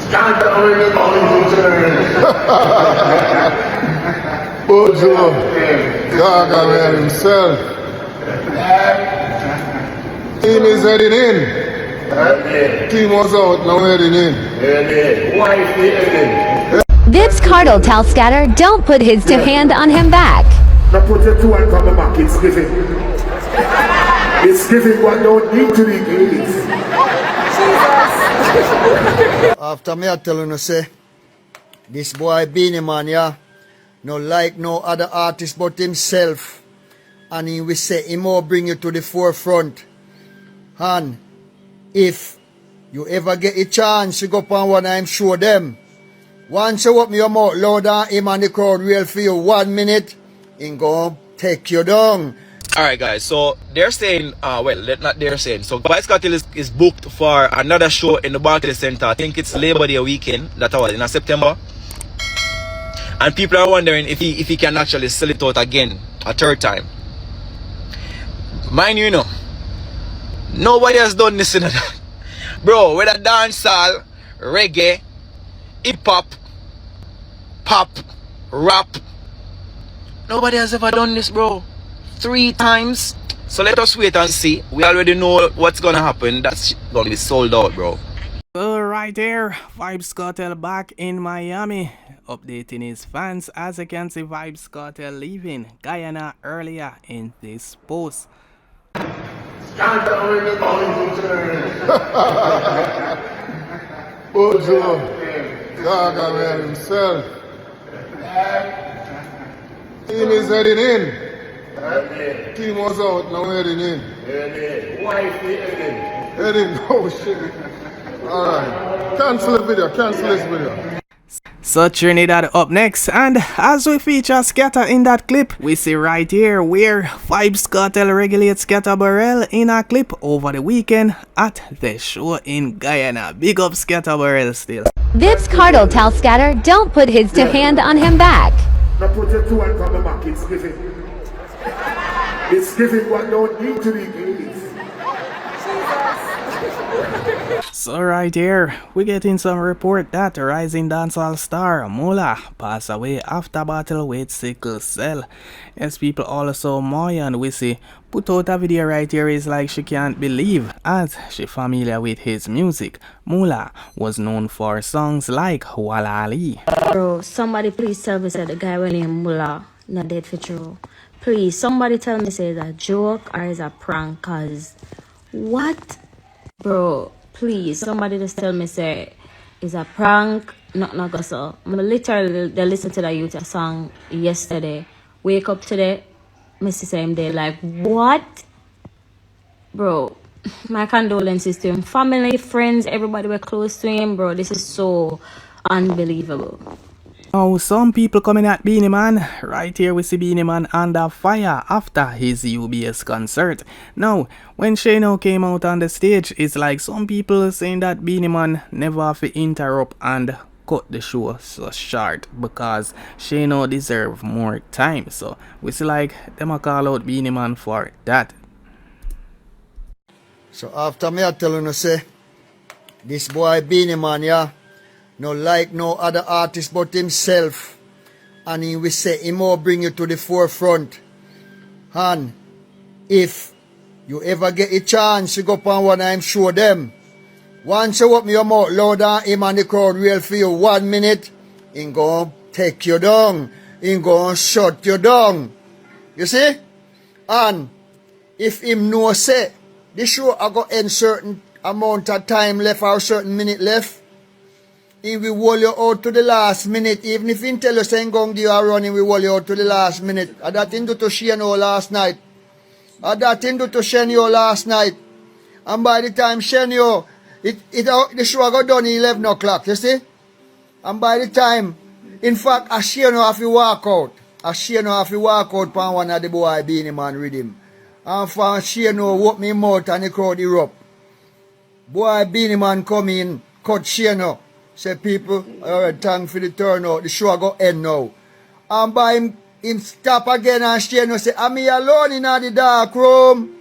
Stand on the mountain. Bojo, Gargamel himself. Team is heading in. Team was out, now heading in. Wife heading. Vybz Kartel Scatter, don't put his hand on him back. Now put your two and come back, it's giving. It's giving what don't need to be given. After me I tell you say, this boy Beenie Man, yeah, no like no other artist but himself. And he will say, he will bring you to the forefront. And if you ever get a chance to go up on one, I'm sure them. Once you open your mouth loud and him and the crowd will for you 1 minute, he go take you down. Alright guys, so they're saying, not they're saying, so Vybz Kartel is booked for another show in the Barclays Center. I think it's Labor Day weekend, that was in September. And people are wondering if he can actually sell it out again, a third time. Mind you, nobody has done this in a bro, whether dancehall, reggae, hip-hop, pop, rap, nobody has ever done this, bro. 3 times. So let us wait and see. We already know what's gonna happen. That's gonna be sold out, bro. Right there, Vybz Kartel back in Miami, updating his fans. As you can see, Vybz Kartel leaving Guyana earlier in this post. Stand on the mountain. Bojo, Gargamel himself. Team is heading in. Team was out, now heading in. Wife heading. Heading, oh shit. Alright, cancel the video, cancel this video. So Trinidad up next, and as we feature Scatter in that clip, we see right here where Vybz Kartel regulates Scatter Burrell in a clip over the weekend at the show in Guyana. Big up Scatter Burrell still. Vybz Kartel Scatter, don't put his hand on him back. Now put your two and come back, it's giving. It's giving what don't need to be given. So right here, we getting some report that rising dancehall star Moola passed away after battle with sickle cell. As people also mourn, we see put out a video right here is like she can't believe as she familiar with his music. Moola was known for songs like Walali. Bro, somebody please tell me say the guy when named Moola not dead for true. Please, somebody tell me say it's a joke or is a prank, cause what? Bro, please, somebody just tell me say it's a prank, not go so. I literally they listen to the youth song yesterday. Wake up today, Mr. Same day, like what? Bro, my condolences to him. Family, friends, everybody were close to him, bro. This is so unbelievable. Now, some people coming at Beenie Man. Right here we see Beenie Man under fire after his UBS concert. Now, when Shano came out on the stage, it's like some people saying that Beenie Man never have to interrupt and cut the show so short because Shano deserve more time. So, we see like them a call out Beenie Man for that. So after me I tell you say, this boy Beenie Man, yeah, no like no other artist but himself. And he will say, he will bring you to the forefront. And if you ever get a chance to go up on one, I'm sure them. Once you open your mouth loud and him and the crowd will for you 1 minute, he go take you down. He go shut you down. You see? And if him no say, the show I got end certain amount of time left or certain minute left, he will hold you out to the last minute. Even if he tell you saying going to a run, he will hold you out to the last minute. And that thing do to Shano last night. And that thing do to Shenyo last night. And by the time Shenyo, the show got done at 11 o'clock, you see? And by the time, in fact, Sheno have to walk out. Sheno have to walk out from one of the boy Beenie Man with him. And for Sheno walk me mouth and the crowd erupt. Boy Beenie Man come in, cut Sheno. Say people, alright, thank for the turnout. The show go end now. And by him stop again and Sheno say, I'm me alone in the dark room.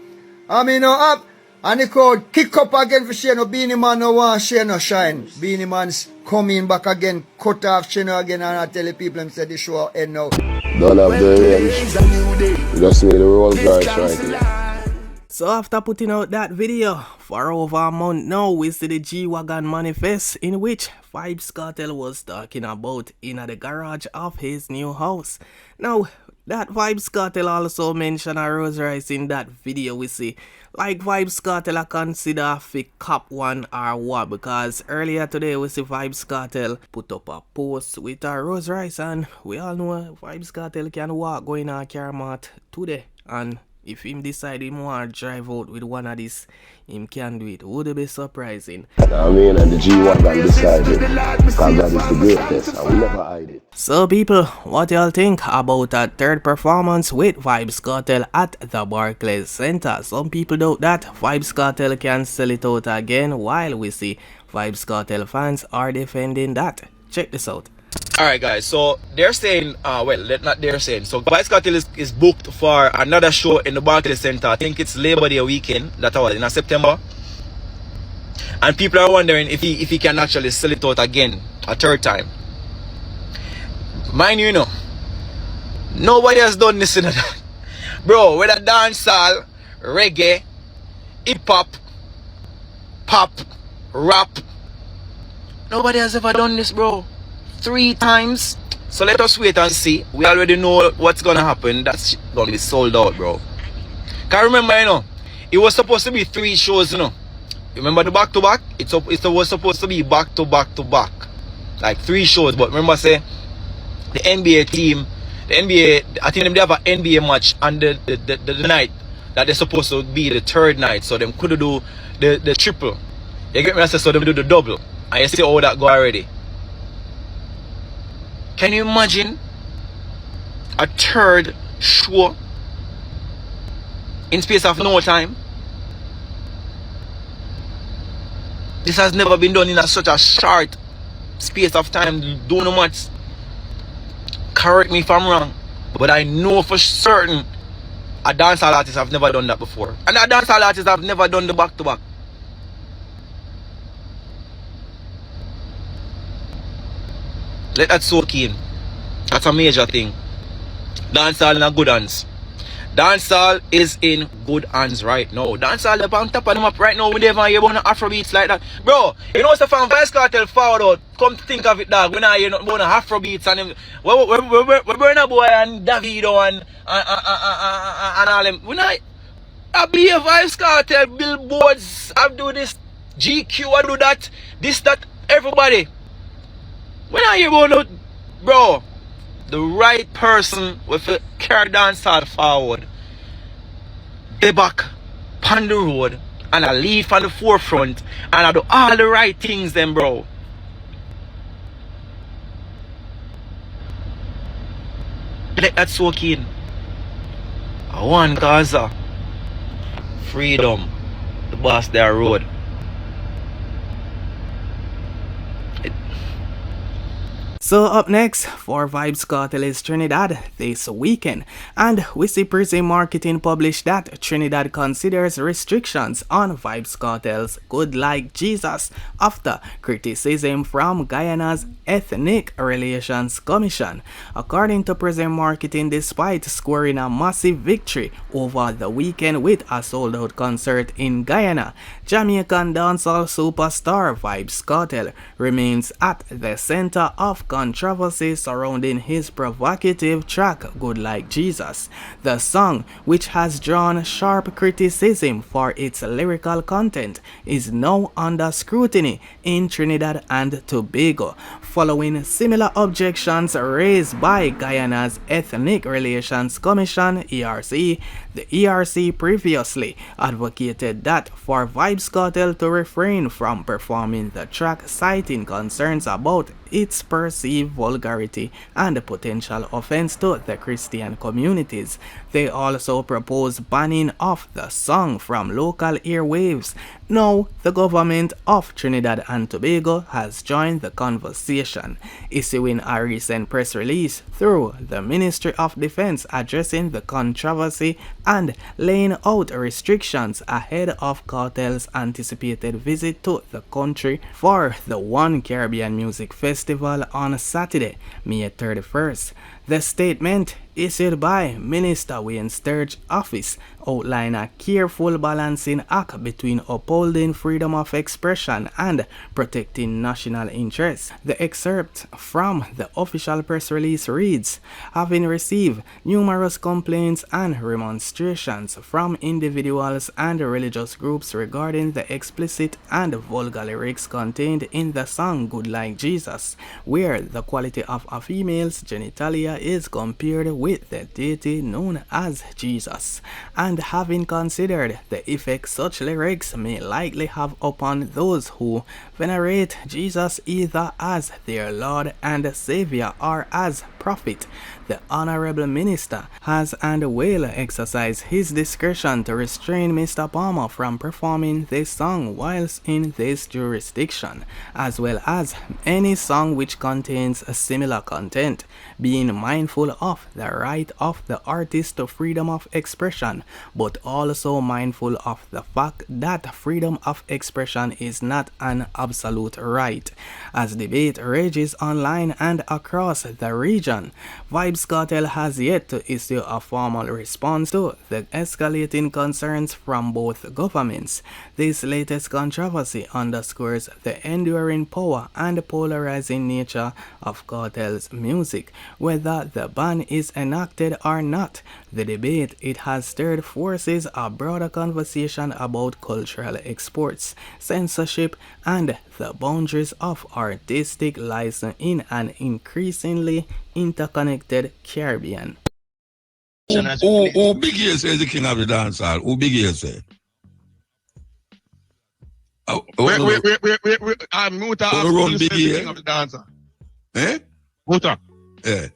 I'm no up. And the crowd kick up again for Shano. Beenie Man no want Shano shine. Beenie Man's coming back again, cut off Shano again, and I tell the people them say the show end now. Don't have the range. You just need the Rolls Royce right here. So after putting out that video for over a month now, we see the G-Wagon manifest in which Vybz Kartel was talking about in the garage of his new house. Now, that Vybz Kartel also mentioned a Rose Rice in that video we see. Like Vybz Kartel I consider fi cop one or what, because earlier today we see Vybz Kartel put up a post with a Rose Rice, and we all know Vybz Kartel can walk going on Carmat today, and if him decide him want to drive out with one of these, him can do it. Would it be surprising? I mean, and the G-Wagon decided, because that is the greatest, I will never hide it. So people, what y'all think about that third performance with Vybz Kartel at the Barclays Center? Some people doubt that Vybz Kartel can sell it out again, while we see Vybz Kartel fans are defending that. Check this out. Alright guys, so they're saying, not they're saying, so Vybz Kartel is booked for another show in the Barclays Center. I think it's Labor Day weekend, that was in September. And people are wondering if he can actually sell it out again, a third time. Mind you, nobody has done this in that. Bro, whether dancehall, reggae, hip-hop, pop, rap, nobody has ever done this, bro. 3 times. So let us wait and see. We already know what's gonna happen. That's gonna be sold out, bro. Cause remember, it was supposed to be 3 shows, Remember the back-to-back? It was supposed to be back-to-back-to-back. Like 3 shows. But remember, say, the NBA team, I think they have an NBA match on the night that they're supposed to be the 3rd night. So them could do the triple. You get me? I said, so them do the double. And you see how that go already. Can you imagine a 3rd show in space of no time? This has never been done in such a short space of time. Don't know much. Correct me if I'm wrong, but I know for certain a dancehall artist have never done that before, and a dancehall artist have never done the back-to-back. Let that soak in. That's a major thing. Dancehall in a good hands. Dancehall is in good hands right now. Dancehall up on top of them up right now. We never hear about Afrobeats like that. Bro, you know what's the fan Vybz Kartel forward out? Come to think of it, dog. We not hear nothing about Afrobeats and them. We're Burna Boy and Davido and all them. We not. I be a Vybz Kartel billboards. I do this. GQ, I do that. This, that. Everybody. We not hear about no. Bro. The right person with a carry dancehall forward, they back on the road, and I leave on the forefront, and I do all the right things then, bro. Let that soak in. I want Gaza. Freedom. The boss there road. So up next for Vybz Kartel is Trinidad this weekend, and we see Prison Marketing publish that Trinidad considers restrictions on Vybz Kartel's Good Like Jesus after criticism from Guyana's Ethnic Relations Commission. According to Prison Marketing, despite scoring a massive victory over the weekend with a sold-out concert in Guyana, Jamaican dancehall superstar Vybz Kartel remains at the center of controversy surrounding his provocative track Good Like Jesus. The song, which has drawn sharp criticism for its lyrical content, is now under scrutiny in Trinidad and Tobago, following similar objections raised by Guyana's Ethnic Relations Commission (ERC). The ERC previously advocated that for Vybz Kartel to refrain from performing the track, citing concerns about its perceived vulgarity and potential offense to the Christian communities. They also propose banning of the song from local airwaves. Now, the government of Trinidad and Tobago has joined the conversation, issuing a recent press release through the Ministry of Defense addressing the controversy and laying out restrictions ahead of Kartel's anticipated visit to the country for the One Caribbean Music Festival on Saturday, May 31st. The statement issued by Minister Wayne Sturge's office outlined a careful balancing act between upholding freedom of expression and protecting national interests. The excerpt from the official press release reads, having received numerous complaints and remonstrations from individuals and religious groups regarding the explicit and vulgar lyrics contained in the song Good Like Jesus, where the quality of a female's genitalia is compared with the deity known as Jesus, and having considered the effect such lyrics may likely have upon those who venerate Jesus either as their Lord and Savior or as prophet, the Honorable Minister has and will exercise his discretion to restrain Mr. Palmer from performing this song whilst in this jurisdiction, as well as any song which contains a similar content, being mindful of the right of the artist to freedom of expression, but also mindful of the fact that freedom of expression is not an absolute right. As debate rages online and across the region, Vybz Kartel has yet to issue a formal response to the escalating concerns from both governments. This latest controversy underscores the enduring power and polarizing nature of Kartel's music. Whether the ban is enacted or not, the debate it has stirred forces a broader conversation about cultural exports, censorship, and the boundaries of artistic license in an increasingly interconnected Caribbean. Who big here say the king of the dancehall? Who big here say? Muta run big the here? king of the dancer. Eh? Muta. Yeah.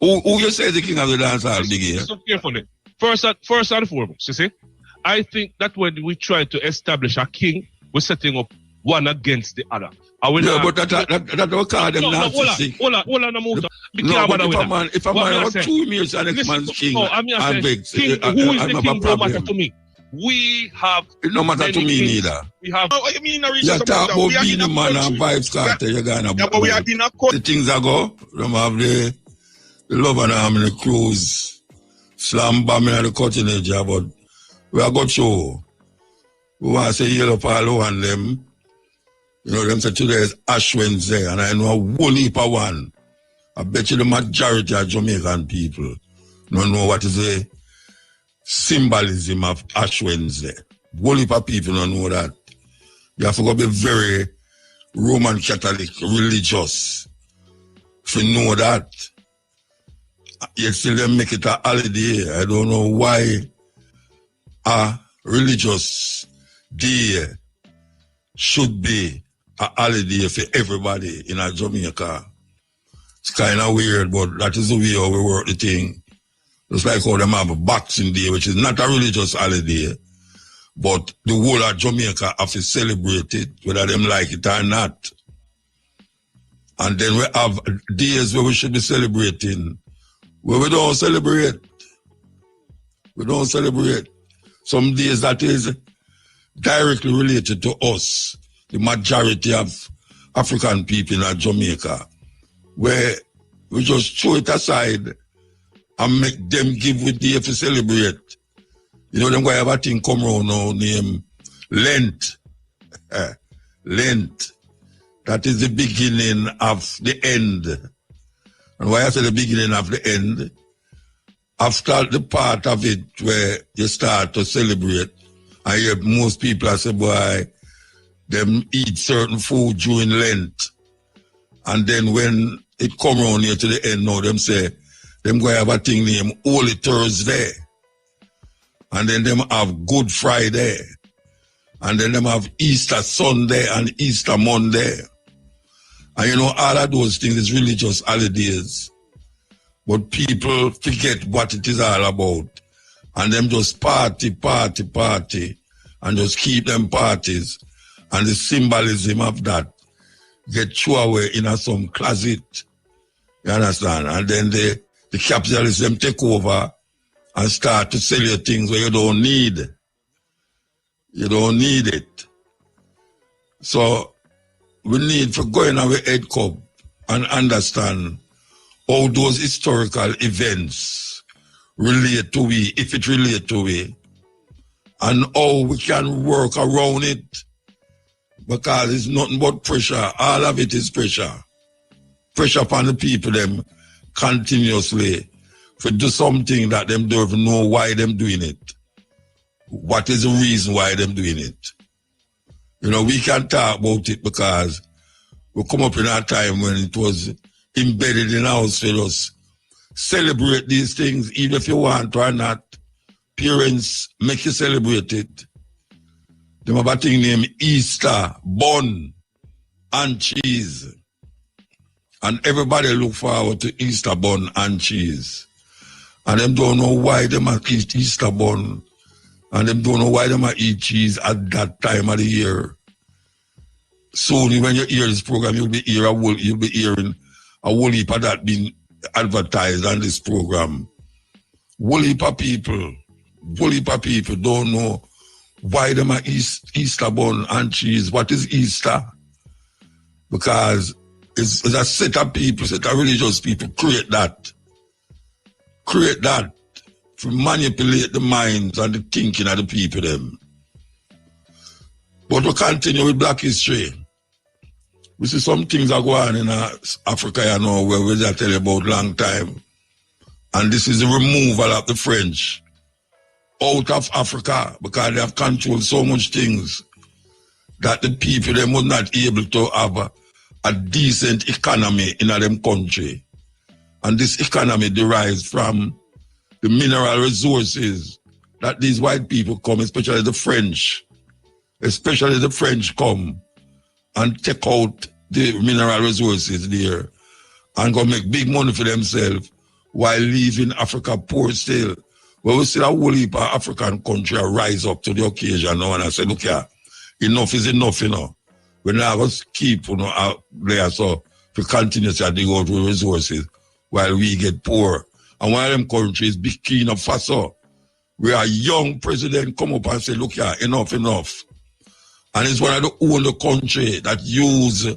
Who you say the king of the dancehall big here? Listen carefully. First and foremost, you see, I think that when we try to establish a king, we're setting up one against the other. Yeah, but that don't call them narcissistic. Hold on, Muta. No, but if a man have 2 years and next man's king, I'm vexed. King, who is the king? No matter to me. We have. It no matter to me kings. neither. We have. You talk about Beenie Man and Vybz Kartel, you're gonna. Yeah, but we are in a court. The things I go, them have the love and arm in the cruise, slam bombing at the cutting edge, but we are got show. We want to say yellow palo and them. You know, them say today is Ash Wednesday, and I know a whole heap of one. I bet you the majority of Jamaican people don't know what is the symbolism of Ash Wednesday. Whole heap of people don't know that. You have to go be very Roman Catholic religious to know that. Yet still they make it a holiday. I don't know why a religious day should be a holiday for everybody in a Jamaica. It's kind of weird, but that is the way how we work the thing. It's like how them have a Boxing Day, which is not a religious holiday, but the whole of Jamaica have to celebrate it, whether them like it or not. And then we have days where we should be celebrating, where we don't celebrate. We don't celebrate. Some days that is directly related to us, the majority of African people in Jamaica, where we just throw it aside and make them give with day to celebrate. You know, them guy have a thing come around now named Lent. Lent. That is the beginning of the end. And why I say the beginning of the end? After the part of it where you start to celebrate, I hear most people say, boy, them eat certain food during Lent. And then when it come around here to the end now, them say, them go have a thing named Holy Thursday. And then them have Good Friday. And then them have Easter Sunday and Easter Monday. And you know, all of those things is religious holidays. But people forget what it is all about. And them just party, and just keep them parties. And the symbolism of that get thrown away in some closet. You understand? And then the capitalists them take over and start to sell you things where you don't need. You don't need it. So we need to go in our head cup and understand how those historical events relate to we, if it relate to we, and how we can work around it, because it's nothing but pressure. All of it is pressure. Pressure upon the people them continuously to do something that them don't even know why them doing it. What is the reason why them doing it? You know, we can talk about it because we come up in a time when it was embedded in our us. Celebrate these things, even if you want to or not. Parents make you celebrate it. They have a thing named Easter, bun, and cheese. And everybody look forward to Easter bun and cheese. And them don't know why they might eat Easter bun. And them don't know why they might eat cheese at that time of the year. Soon, when you hear this program, you'll be hearing a whole heap of that being advertised on this program. Whole heap of people don't know why they might eat Easter bun and cheese. What is Easter? Because it's a set of people, set of religious people create that to manipulate the minds and the thinking of the people them. But we continue with Black history. We see some things are going on in Africa, you know, where we just tell you about long time. And this is the removal of the French out of Africa because they have controlled so much things that the people them was not able to have a decent economy in them country. And this economy derives from the mineral resources that these white people come, especially the French come and take out the mineral resources there and go make big money for themselves while leaving Africa poor still. Well, we see a whole heap of African country rise up to the occasion now and I say, look here, enough is enough, you know. We're not going to keep, you know, out there so to continue to dig out the resources while we get poor. And one of them countries, Burkina Faso, where a young president come up and say, look here, enough. And it's one of the only country that use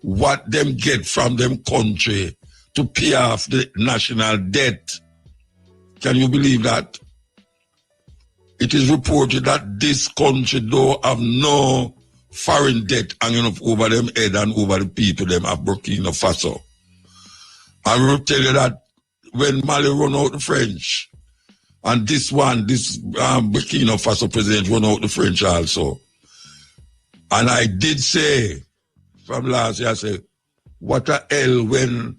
what them get from them country to pay off the national debt. Can you believe that? It is reported that this country don't have no foreign debt hanging up over them head and over the people them of Burkina Faso. I will tell you that when Mali run out the French, and this Burkina Faso president run out the French also. And I did say from last year, I said, what the hell when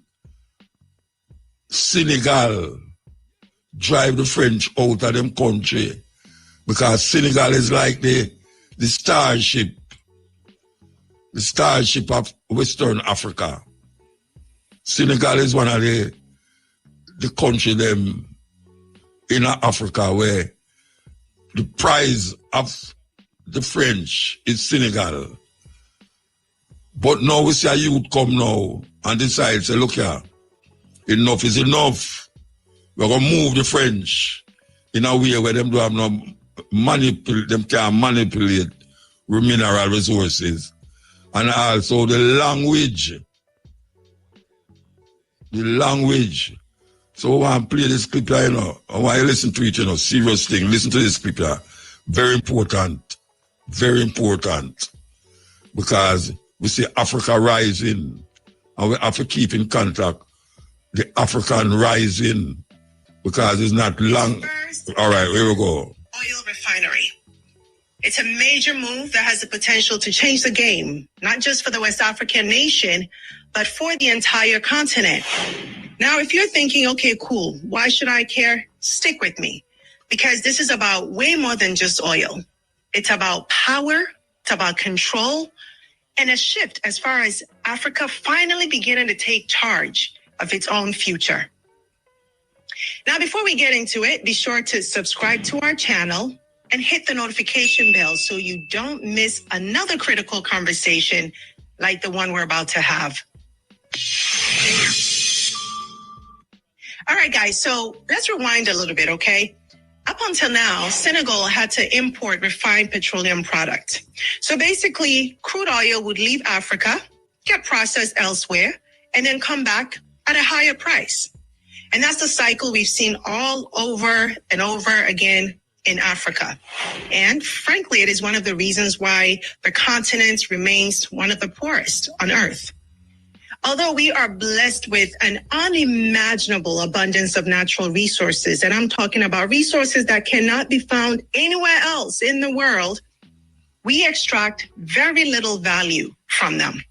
Senegal drive the French out of them country? Because Senegal is like the starship of Western Africa. Senegal is one of the country them in Africa where the prize of the French is Senegal. But now we see a youth come now and decide, say, look here, enough is enough. We're going to move the French in a way where them do have no them can manipulate mineral resources. And also the language. So I want to play this clip here, you know. I want you to listen to it, you know, serious thing. Listen to this clip here. Very important. Very important. Because we see Africa rising. And we have to keep in contact the African rising. Because it's not long. All right, here we go. Oil refinery. It's a major move that has the potential to change the game, not just for the West African nation, but for the entire continent. Now, if you're thinking, okay, cool, why should I care? Stick with me, because this is about way more than just oil. It's about power, it's about control, and a shift as far as Africa finally beginning to take charge of its own future. Now, before we get into it, be sure to subscribe to our channel and hit the notification bell so you don't miss another critical conversation like the one we're about to have. All right, guys, so let's rewind a little bit, okay? Up until now, Senegal had to import refined petroleum product. So basically, crude oil would leave Africa, get processed elsewhere, and then come back at a higher price. And that's the cycle we've seen all over and over again in Africa. And frankly, it is one of the reasons why the continent remains one of the poorest on earth. Although we are blessed with an unimaginable abundance of natural resources, and I'm talking about resources that cannot be found anywhere else in the world, we extract very little value from them.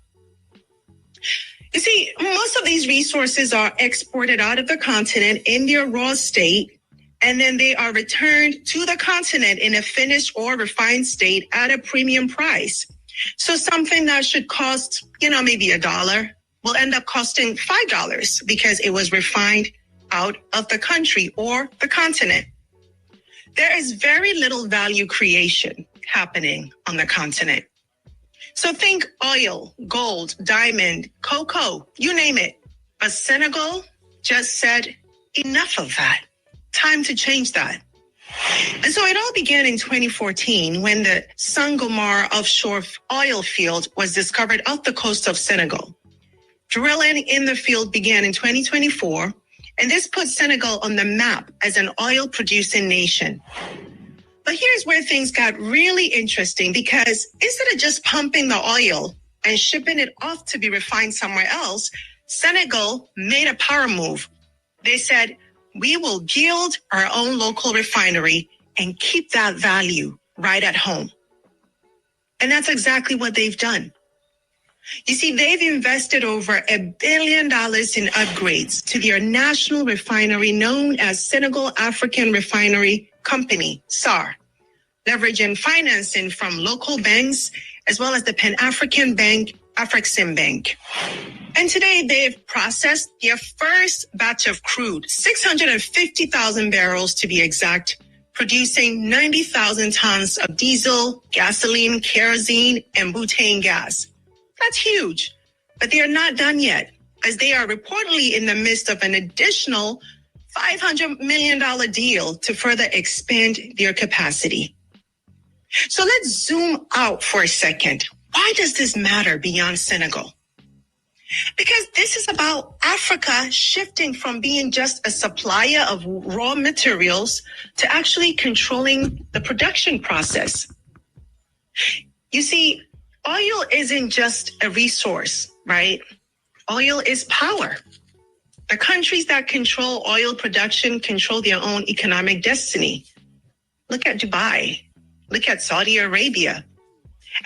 You see, most of these resources are exported out of the continent in their raw state, and then they are returned to the continent in a finished or refined state at a premium price. So something that should cost, maybe $1 will end up costing $5 because it was refined out of the country or the continent. There is very little value creation happening on the continent. So think oil, gold, diamond, cocoa, you name it. But Senegal just said, enough of that. Time to change that. And so it all began in 2014 when the Sangomar offshore oil field was discovered off the coast of Senegal. Drilling in the field began in 2024, and this put Senegal on the map as an oil-producing nation. But here's where things got really interesting, because instead of just pumping the oil and shipping it off to be refined somewhere else, Senegal made a power move. They said, we will build our own local refinery and keep that value right at home. And that's exactly what they've done. You see, they've invested over $1 billion in upgrades to their national refinery known as Senegal African Refinery Company, SAR, leveraging financing from local banks as well as the Pan-African Bank, Afrexim Bank. And today they've processed their first batch of crude, 650,000 barrels to be exact, producing 90,000 tons of diesel, gasoline, kerosene, and butane gas. That's huge, but they are not done yet, as they are reportedly in the midst of an additional $500 million deal to further expand their capacity. So let's zoom out for a second. Why does this matter beyond Senegal? Because this is about Africa shifting from being just a supplier of raw materials to actually controlling the production process. You see, oil isn't just a resource, right? Oil is power. The countries that control oil production control their own economic destiny. Look at Dubai. Look at Saudi Arabia.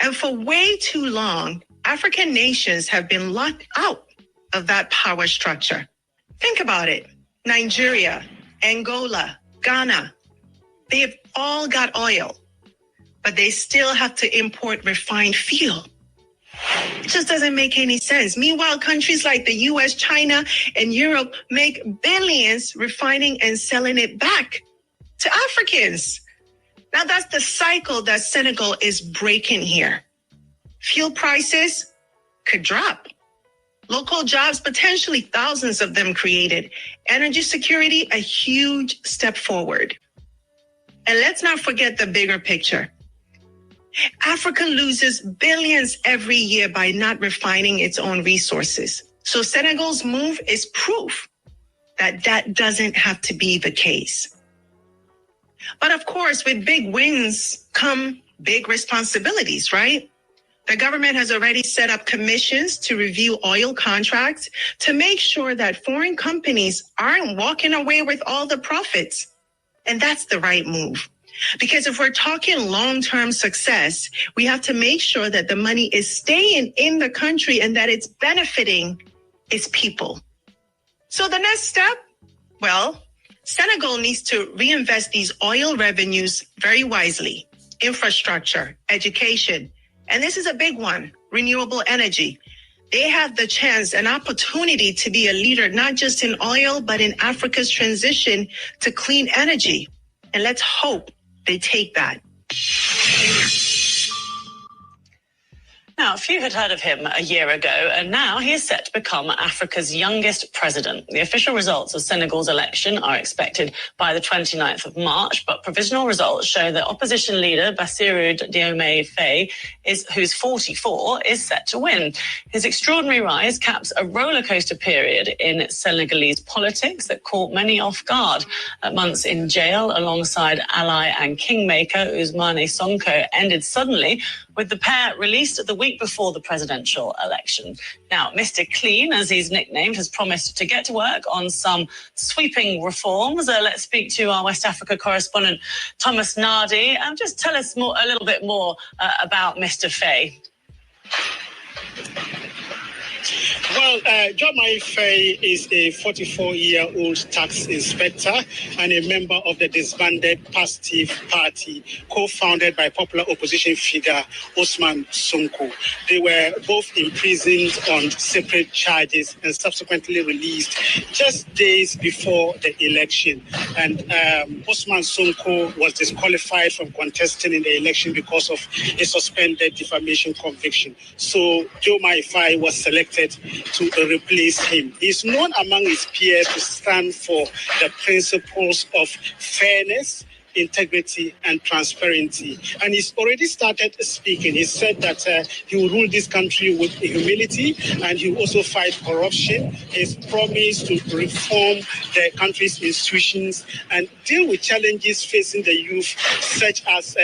And for way too long, African nations have been locked out of that power structure. Think about it. Nigeria, Angola, Ghana, they have all got oil, but they still have to import refined fuel. It just doesn't make any sense. Meanwhile, countries like the US, China, and Europe make billions refining and selling it back to Africans. Now that's the cycle that Senegal is breaking here. Fuel prices could drop. Local jobs, potentially thousands of them created. Energy security, a huge step forward. And let's not forget the bigger picture. Africa loses billions every year by not refining its own resources. So Senegal's move is proof that that doesn't have to be the case. But of course, with big wins come big responsibilities, right? The government has already set up commissions to review oil contracts to make sure that foreign companies aren't walking away with all the profits. And that's the right move. Because if we're talking long-term success, we have to make sure that the money is staying in the country and that it's benefiting its people. So the next step, well, Senegal needs to reinvest these oil revenues very wisely. Infrastructure, education, And this is a big one, renewable energy. They have the chance, an opportunity to be a leader, not just in oil, but in Africa's transition to clean energy. And let's hope they take that. Now, few had heard of him a year ago, and now he is set to become Africa's youngest president. The official results of Senegal's election are expected by the 29th of March, but provisional results show that opposition leader Bassirou Diomaye Faye, who's 44, is set to win. His extraordinary rise caps a rollercoaster period in Senegalese politics that caught many off guard. Months in jail alongside ally and kingmaker Ousmane Sonko ended suddenly, with the pair released the week before the presidential election. Now, Mr. Clean, as he's nicknamed, has promised to get to work on some sweeping reforms. Let's speak to our West Africa correspondent, Thomas Nardi. Just tell us a little bit more about Mr. Faye. Well, Diomaye Faye is a 44-year-old tax inspector and a member of the disbanded Positive Party, co-founded by popular opposition figure Ousmane Sonko. They were both imprisoned on separate charges and subsequently released just days before the election. And Ousmane Sonko was disqualified from contesting in the election because of a suspended defamation conviction. So Diomaye Faye was selected to replace him. He's known among his peers to stand for the principles of fairness, integrity, and transparency. And he's already started speaking. He said that he will rule this country with humility, and he will also fight corruption. He's promised to reform the country's institutions and deal with challenges facing the youth, such as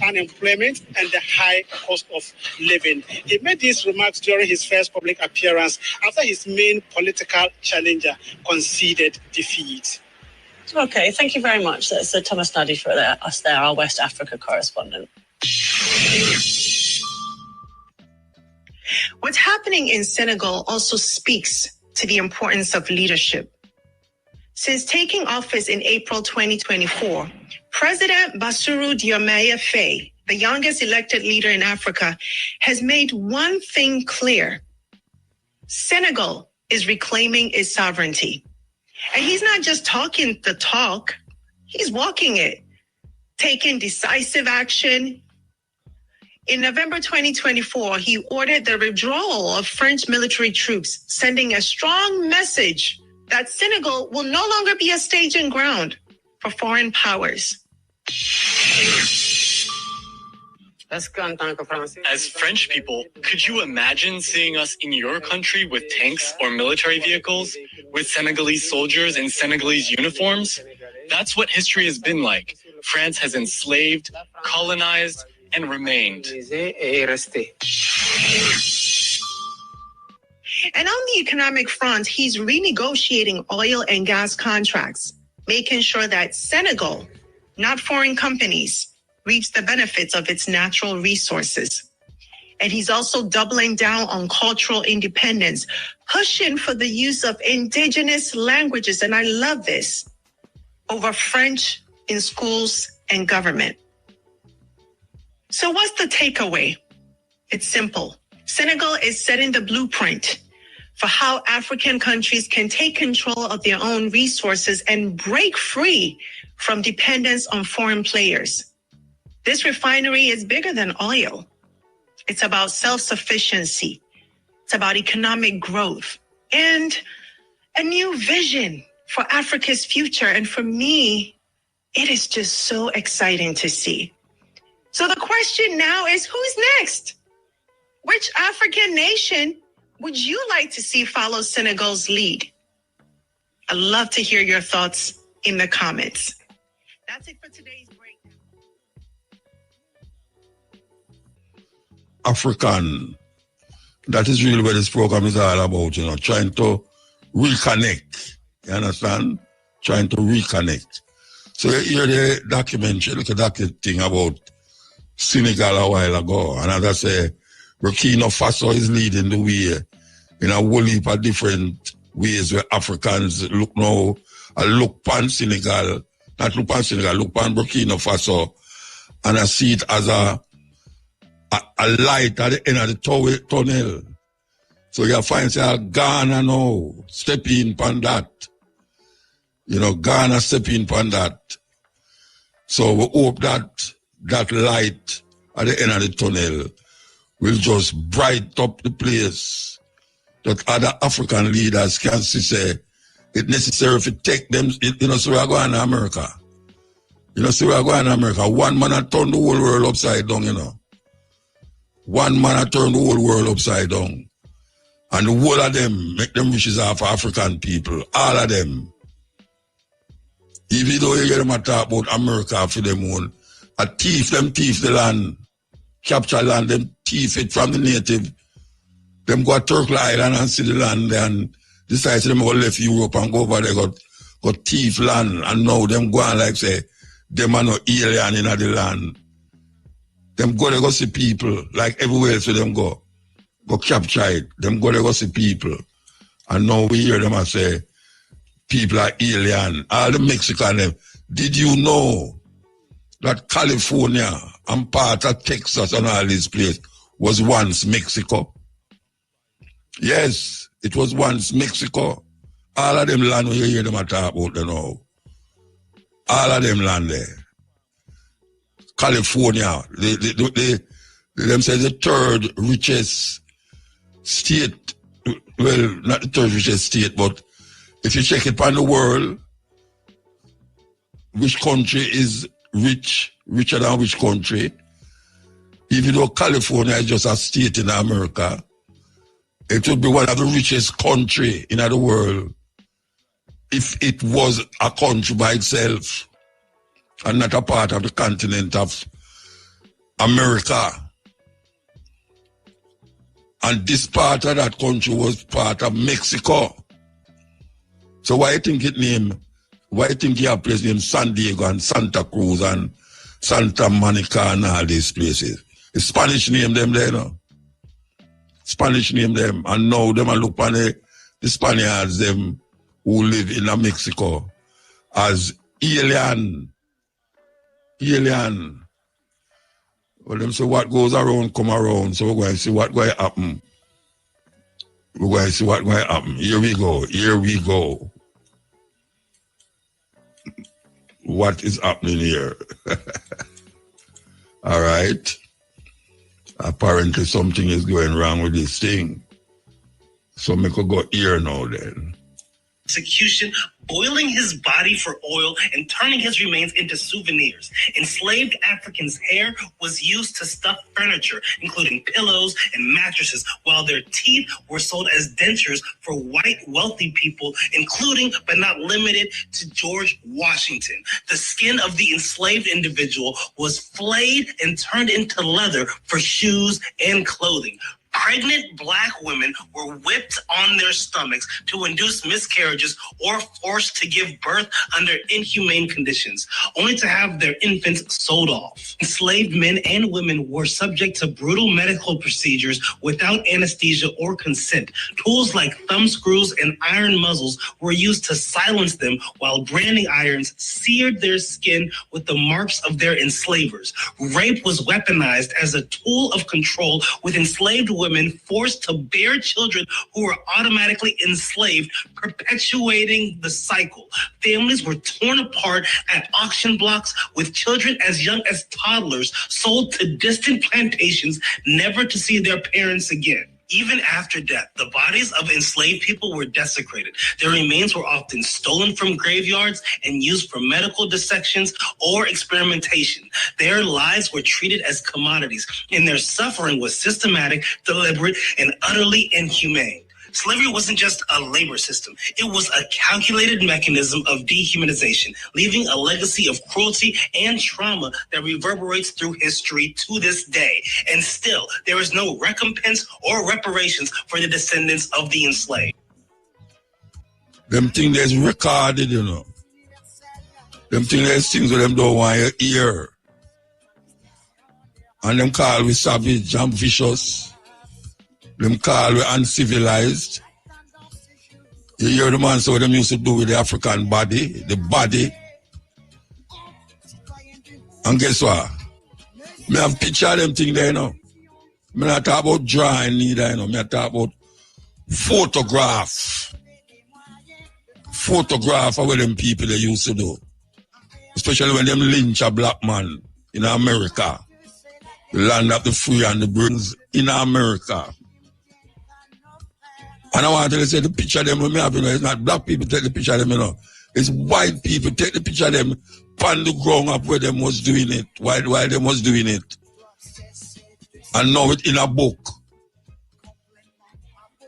unemployment and the high cost of living. He made these remarks during his first public appearance after his main political challenger conceded defeat. Okay, thank you very much. That's Thomas Nardi for us there, our West Africa correspondent. What's happening in Senegal also speaks to the importance of leadership. Since taking office in April 2024, President Bassirou Diomaye Faye, the youngest elected leader in Africa, has made one thing clear. Senegal is reclaiming its sovereignty. And he's not just talking the talk, he's walking it, taking decisive action. In November 2024, he ordered the withdrawal of French military troops, sending a strong message that Senegal will no longer be a staging ground for foreign powers. As French people, could you imagine seeing us in your country with tanks or military vehicles, with Senegalese soldiers in Senegalese uniforms? That's what history has been like. France has enslaved, colonized, and remained. And on the economic front, he's renegotiating oil and gas contracts, making sure that Senegal, not foreign companies, reaps the benefits of its natural resources. And he's also doubling down on cultural independence, pushing for the use of indigenous languages, and I love this, over French in schools and government. So what's the takeaway? It's simple. Senegal is setting the blueprint for how African countries can take control of their own resources and break free from dependence on foreign players. This refinery is bigger than oil. It's about self-sufficiency. It's about economic growth and a new vision for Africa's future. And for me, it is just so exciting to see. So the question now is, who's next? Which African nation would you like to see follow Senegal's lead? I'd love to hear your thoughts in the comments. That's it for today's break. African. That is really what this program is all about, trying to reconnect. You understand? Trying to reconnect. So you hear the documentary, look at that thing about Senegal a while ago. And as I say, Burkina Faso is leading the way in a whole heap of different ways where Africans look now, look pan Senegal, not look pan Senegal, look pan Burkina Faso, and I see it as a light at the end of the tunnel. So you find say Ghana now step in upon that. You know, Ghana step in upon that. So we hope that that light at the end of the tunnel will just bright up the place, that other African leaders can see say it's necessary to take them, you know, so we are going to America. You know, so we are going to America. One man had turned the whole world upside down, you know. One man had turned the whole world upside down. And the whole of them make them riches off African people. All of them. Even though you hear them talk about America for them own, a thief, them thief the land, capture land, them thief it from the native. Them go to Turkey Island and see the land and decide them go left Europe and go over there, go thief land. And now them go and like say, them are no alien in the land. Them go there go see people, like everywhere else where them go capture it. Them go there go see people. And now we hear them and say, people are alien. All the Mexican them. Did you know that California and part of Texas and all these places was once Mexico? Yes, it was once Mexico. All of them land where you hear them talk about them now. All of them land there. California, them say the third richest state. Well, not the third richest state, but if you check it on the world, which country is richer than which country, even though California is just a state in America, it would be one of the richest country in the world if it was a country by itself and not a part of the continent of America. And this part of that country was part of Mexico. So why you think you have places named San Diego and Santa Cruz and Santa Monica and all these places? The Spanish name them there, no? Spanish name them. And now them are look on the Spaniards, them who live in Mexico, as alien. Alien. Well, them say what goes around come around. So we're going to see what going to happen. We're going to see what going to happen. Here we go. Here we go. What is happening here? All right. Apparently something is going wrong with this thing. So we could go here now then. Execution, boiling his body for oil and turning his remains into souvenirs. Enslaved Africans' hair was used to stuff furniture, including pillows and mattresses, while their teeth were sold as dentures for white wealthy people, including but not limited to George Washington. The skin of the enslaved individual was flayed and turned into leather for shoes and clothing. Pregnant black women were whipped on their stomachs to induce miscarriages or forced to give birth under inhumane conditions, only to have their infants sold off. Enslaved men and women were subject to brutal medical procedures without anesthesia or consent. Tools like thumb screws and iron muzzles were used to silence them, while branding irons seared their skin with the marks of their enslavers. Rape was weaponized as a tool of control, with enslaved women forced to bear children who were automatically enslaved, perpetuating the cycle. Families were torn apart at auction blocks, with children as young as toddlers sold to distant plantations, never to see their parents again. Even after death, the bodies of enslaved people were desecrated. Their remains were often stolen from graveyards and used for medical dissections or experimentation. Their lives were treated as commodities, and their suffering was systematic, deliberate, and utterly inhumane. Slavery wasn't just a labor system. It was a calculated mechanism of dehumanization, leaving a legacy of cruelty and trauma that reverberates through history to this day. And still, there is no recompense or reparations for the descendants of the enslaved. Them things that's recorded, you know. Them things there's things that them don't want you hear. And them call we savage and vicious. Them call we uncivilized. You hear the man say what them used to do with the African body, the body. And guess what? Me have picture of them thing there, you know. Me not talk about drawing neither, you know. Me talk about photograph. Photograph of what them people they used to do. Especially when them lynch a black man in America. The land of the free and the brings in America. And I want to say the picture of them when me have, you know, it's not black people take the picture of them, you know. It's white people take the picture of them on the ground up where them was doing it, while them was doing it. And now it's in a book.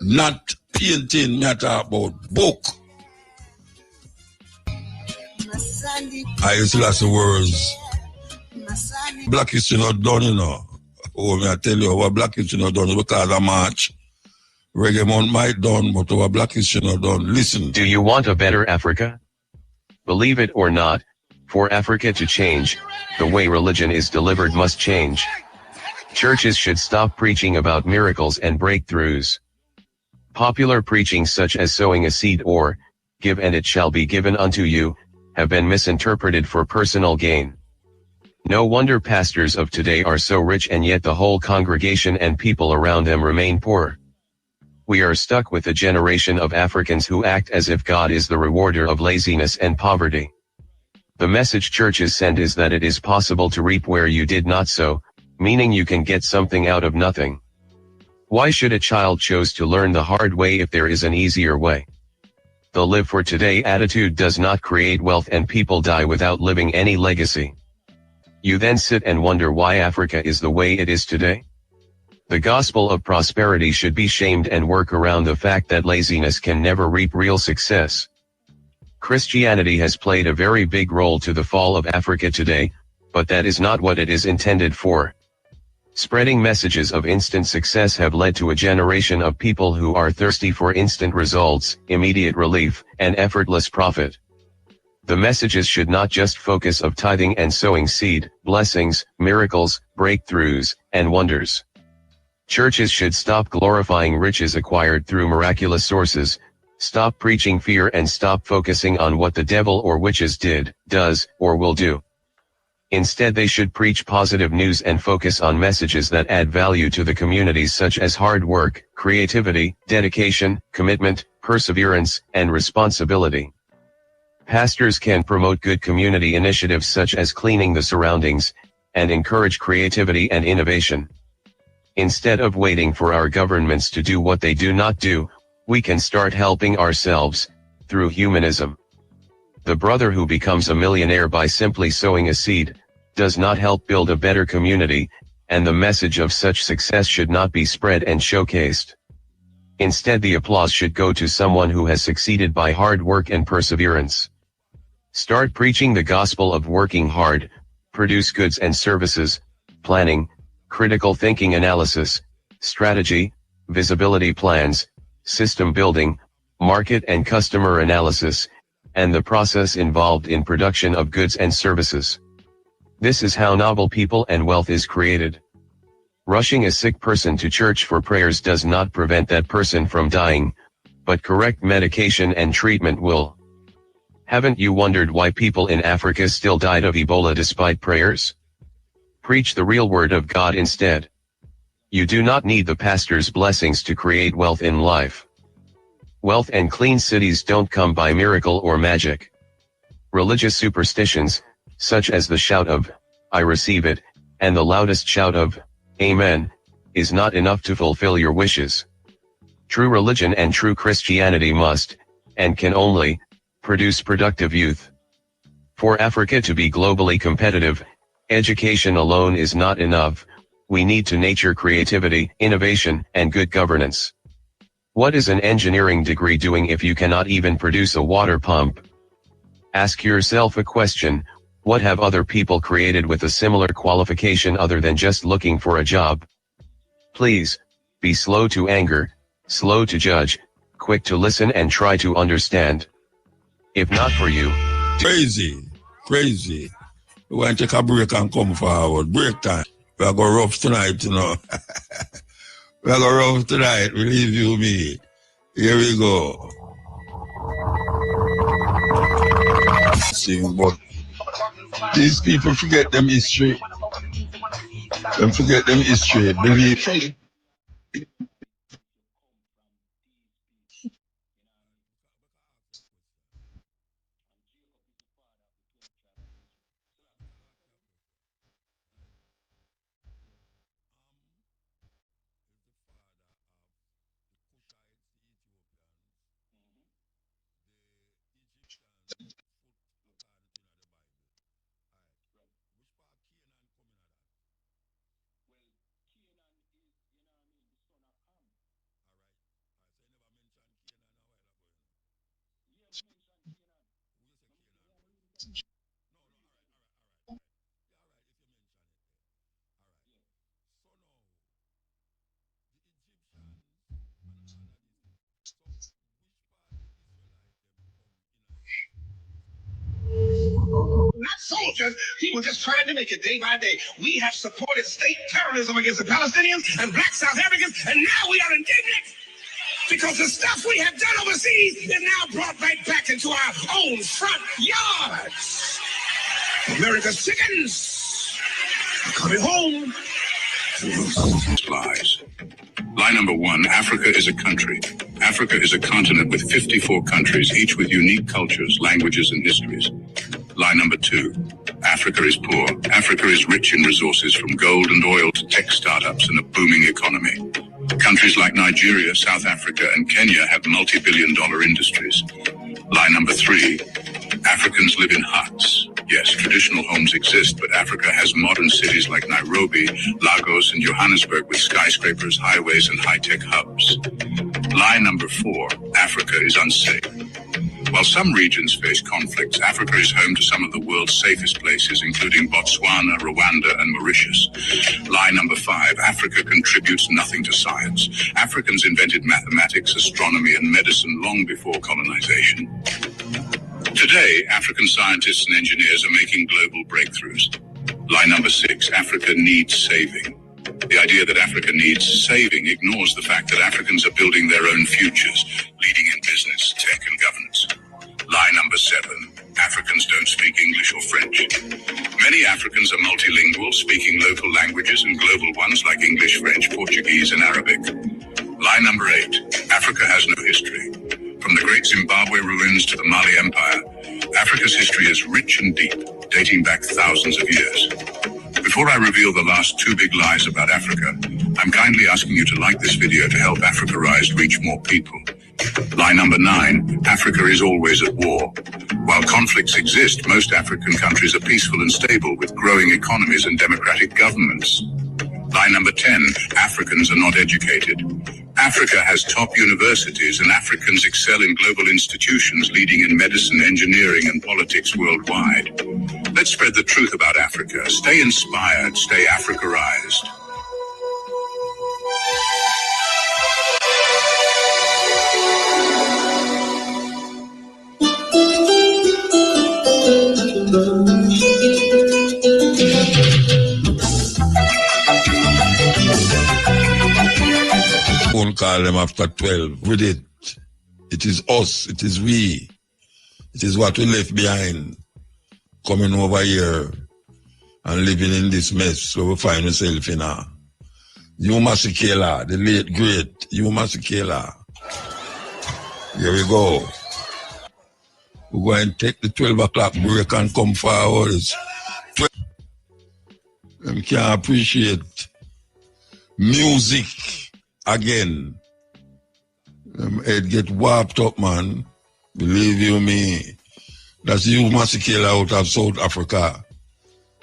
Not painting, me talk about book. I used to last the words. Black history not done, you know. Oh, me I tell you, our black history not done because of March. Reggae month might done, but our black history not done. Listen. Do you want a better Africa? Believe it or not, for Africa to change, the way religion is delivered must change. Churches should stop preaching about miracles and breakthroughs. Popular preaching such as sowing a seed or, give and it shall be given unto you, have been misinterpreted for personal gain. No wonder pastors of today are so rich and yet the whole congregation and people around them remain poor. We are stuck with a generation of Africans who act as if God is the rewarder of laziness and poverty. The message churches send is that it is possible to reap where you did not sow, meaning you can get something out of nothing. Why should a child choose to learn the hard way if there is an easier way? The live for today attitude does not create wealth and people die without leaving any legacy. You then sit and wonder why Africa is the way it is today? The gospel of prosperity should be shamed and work around the fact that laziness can never reap real success. Christianity has played a very big role to the fall of Africa today, but that is not what it is intended for. Spreading messages of instant success have led to a generation of people who are thirsty for instant results, immediate relief, and effortless profit. The messages should not just focus of tithing and sowing seed, blessings, miracles, breakthroughs, and wonders. Churches should stop glorifying riches acquired through miraculous sources, stop preaching fear and stop focusing on what the devil or witches did, does, or will do. Instead they should preach positive news and focus on messages that add value to the communities such as hard work, creativity, dedication, commitment, perseverance, and responsibility. Pastors can promote good community initiatives such as cleaning the surroundings, and encourage creativity and innovation. Instead of waiting for our governments to do what they do not do, we can start helping ourselves, through humanism. The brother who becomes a millionaire by simply sowing a seed, does not help build a better community, and the message of such success should not be spread and showcased. Instead the applause should go to someone who has succeeded by hard work and perseverance. Start preaching the gospel of working hard, produce goods and services, planning, critical thinking analysis, strategy, visibility plans, system building, market and customer analysis, and the process involved in production of goods and services. This is how noble people and wealth is created. Rushing a sick person to church for prayers does not prevent that person from dying, but correct medication and treatment will. Haven't you wondered why people in Africa still died of Ebola despite prayers? Preach the real word of God instead. You do not need the pastor's blessings to create wealth in life. Wealth and clean cities don't come by miracle or magic. Religious superstitions, such as the shout of, "I receive it," and the loudest shout of, "Amen," is not enough to fulfill your wishes. True religion and true Christianity must, and can only, produce productive youth. For Africa to be globally competitive, education alone is not enough. We need to nurture creativity, innovation, and good governance. What is an engineering degree doing if you cannot even produce a water pump? Ask yourself a question: what have other people created with a similar qualification other than just looking for a job? Please, be slow to anger, slow to judge, quick to listen and try to understand. If not for you... Crazy. We want to take a break and come forward. Break time. We are going rough tonight, you know. We are going rough tonight, believe you me. Here we go. Sing, but these people forget them history. Don't forget them history. Believe. Not soldiers. He was just trying to make it day by day. We have supported state terrorism against the Palestinians and black South Africans, and now we are indignant because the stuff we have done overseas is now brought right back into our own front yards. America's chickens are coming home. Lies. Lie number one, Africa is a country. Africa is a continent with 54 countries, each with unique cultures, languages, and histories. Lie number two, Africa is poor. Africa is rich in resources from gold and oil to tech startups and a booming economy. Countries like Nigeria, South Africa, and Kenya have multi-billion-dollar industries. Lie number three, Africans live in huts. Yes, traditional homes exist, but Africa has modern cities like Nairobi, Lagos, and Johannesburg with skyscrapers, highways, and high-tech hubs. Lie number four, Africa is unsafe. While some regions face conflicts, Africa is home to some of the world's safest places, including Botswana, Rwanda, and Mauritius. Lie number five, Africa contributes nothing to science. Africans invented mathematics, astronomy, and medicine long before colonization. Today, African scientists and engineers are making global breakthroughs. Lie number six, Africa needs saving. The idea that Africa needs saving ignores the fact that Africans are building their own futures, leading in business, tech, and governance. Lie number seven, Africans don't speak English or French. Many Africans are multilingual, speaking local languages and global ones like English, French, Portuguese, and Arabic. Lie number eight, Africa has no history. From the great Zimbabwe ruins to the Mali Empire, Africa's history is rich and deep, dating back thousands of years. Before I reveal the last two big lies about Africa, I'm kindly asking you to like this video to help Africa Rise reach more people. Lie number nine, Africa is always at war. While conflicts exist, most African countries are peaceful and stable with growing economies and democratic governments. Lie number 10, Africans are not educated. Africa has top universities and Africans excel in global institutions leading in medicine, engineering, and politics worldwide. Let's spread the truth about Africa. Stay inspired, stay Africaized. Won't call them after 12 with it. It is us, it is we. It is what we left behind. Coming over here and living in this mess where we find ourselves in now. You Masekela, the late great, you Masekela. Here we go. We're going to take the 12 o'clock break and come forward. Them can't appreciate music again. Them head get warped up, man. Believe you me. That's you Masekela out of South Africa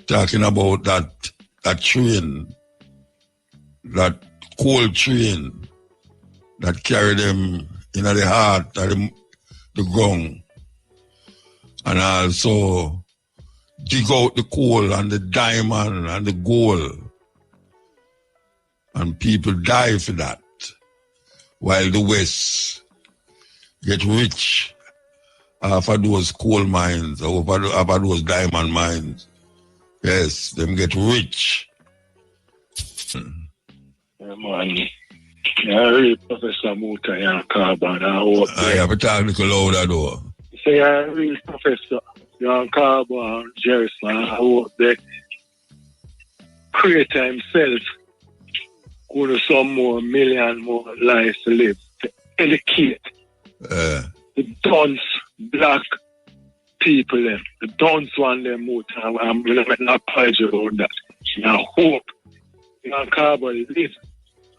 talking about that train, that coal train that carry them in the heart of the ground. And also dig out the coal and the diamond and the gold. And people die for that. While the West get rich off of those coal mines, off of those diamond mines. Yes, them get rich. Yeah, man. Yeah, really, Professor Muta, yeah, Carbon. I have to talk a little louder though. Say, I really, Professor Jan Carbon, Jerison, I hope that creator himself go to some more million more lives to live, to educate the dunce black people, them, the dunce one, them, I'm going to make an apology about that. I hope young Carbon live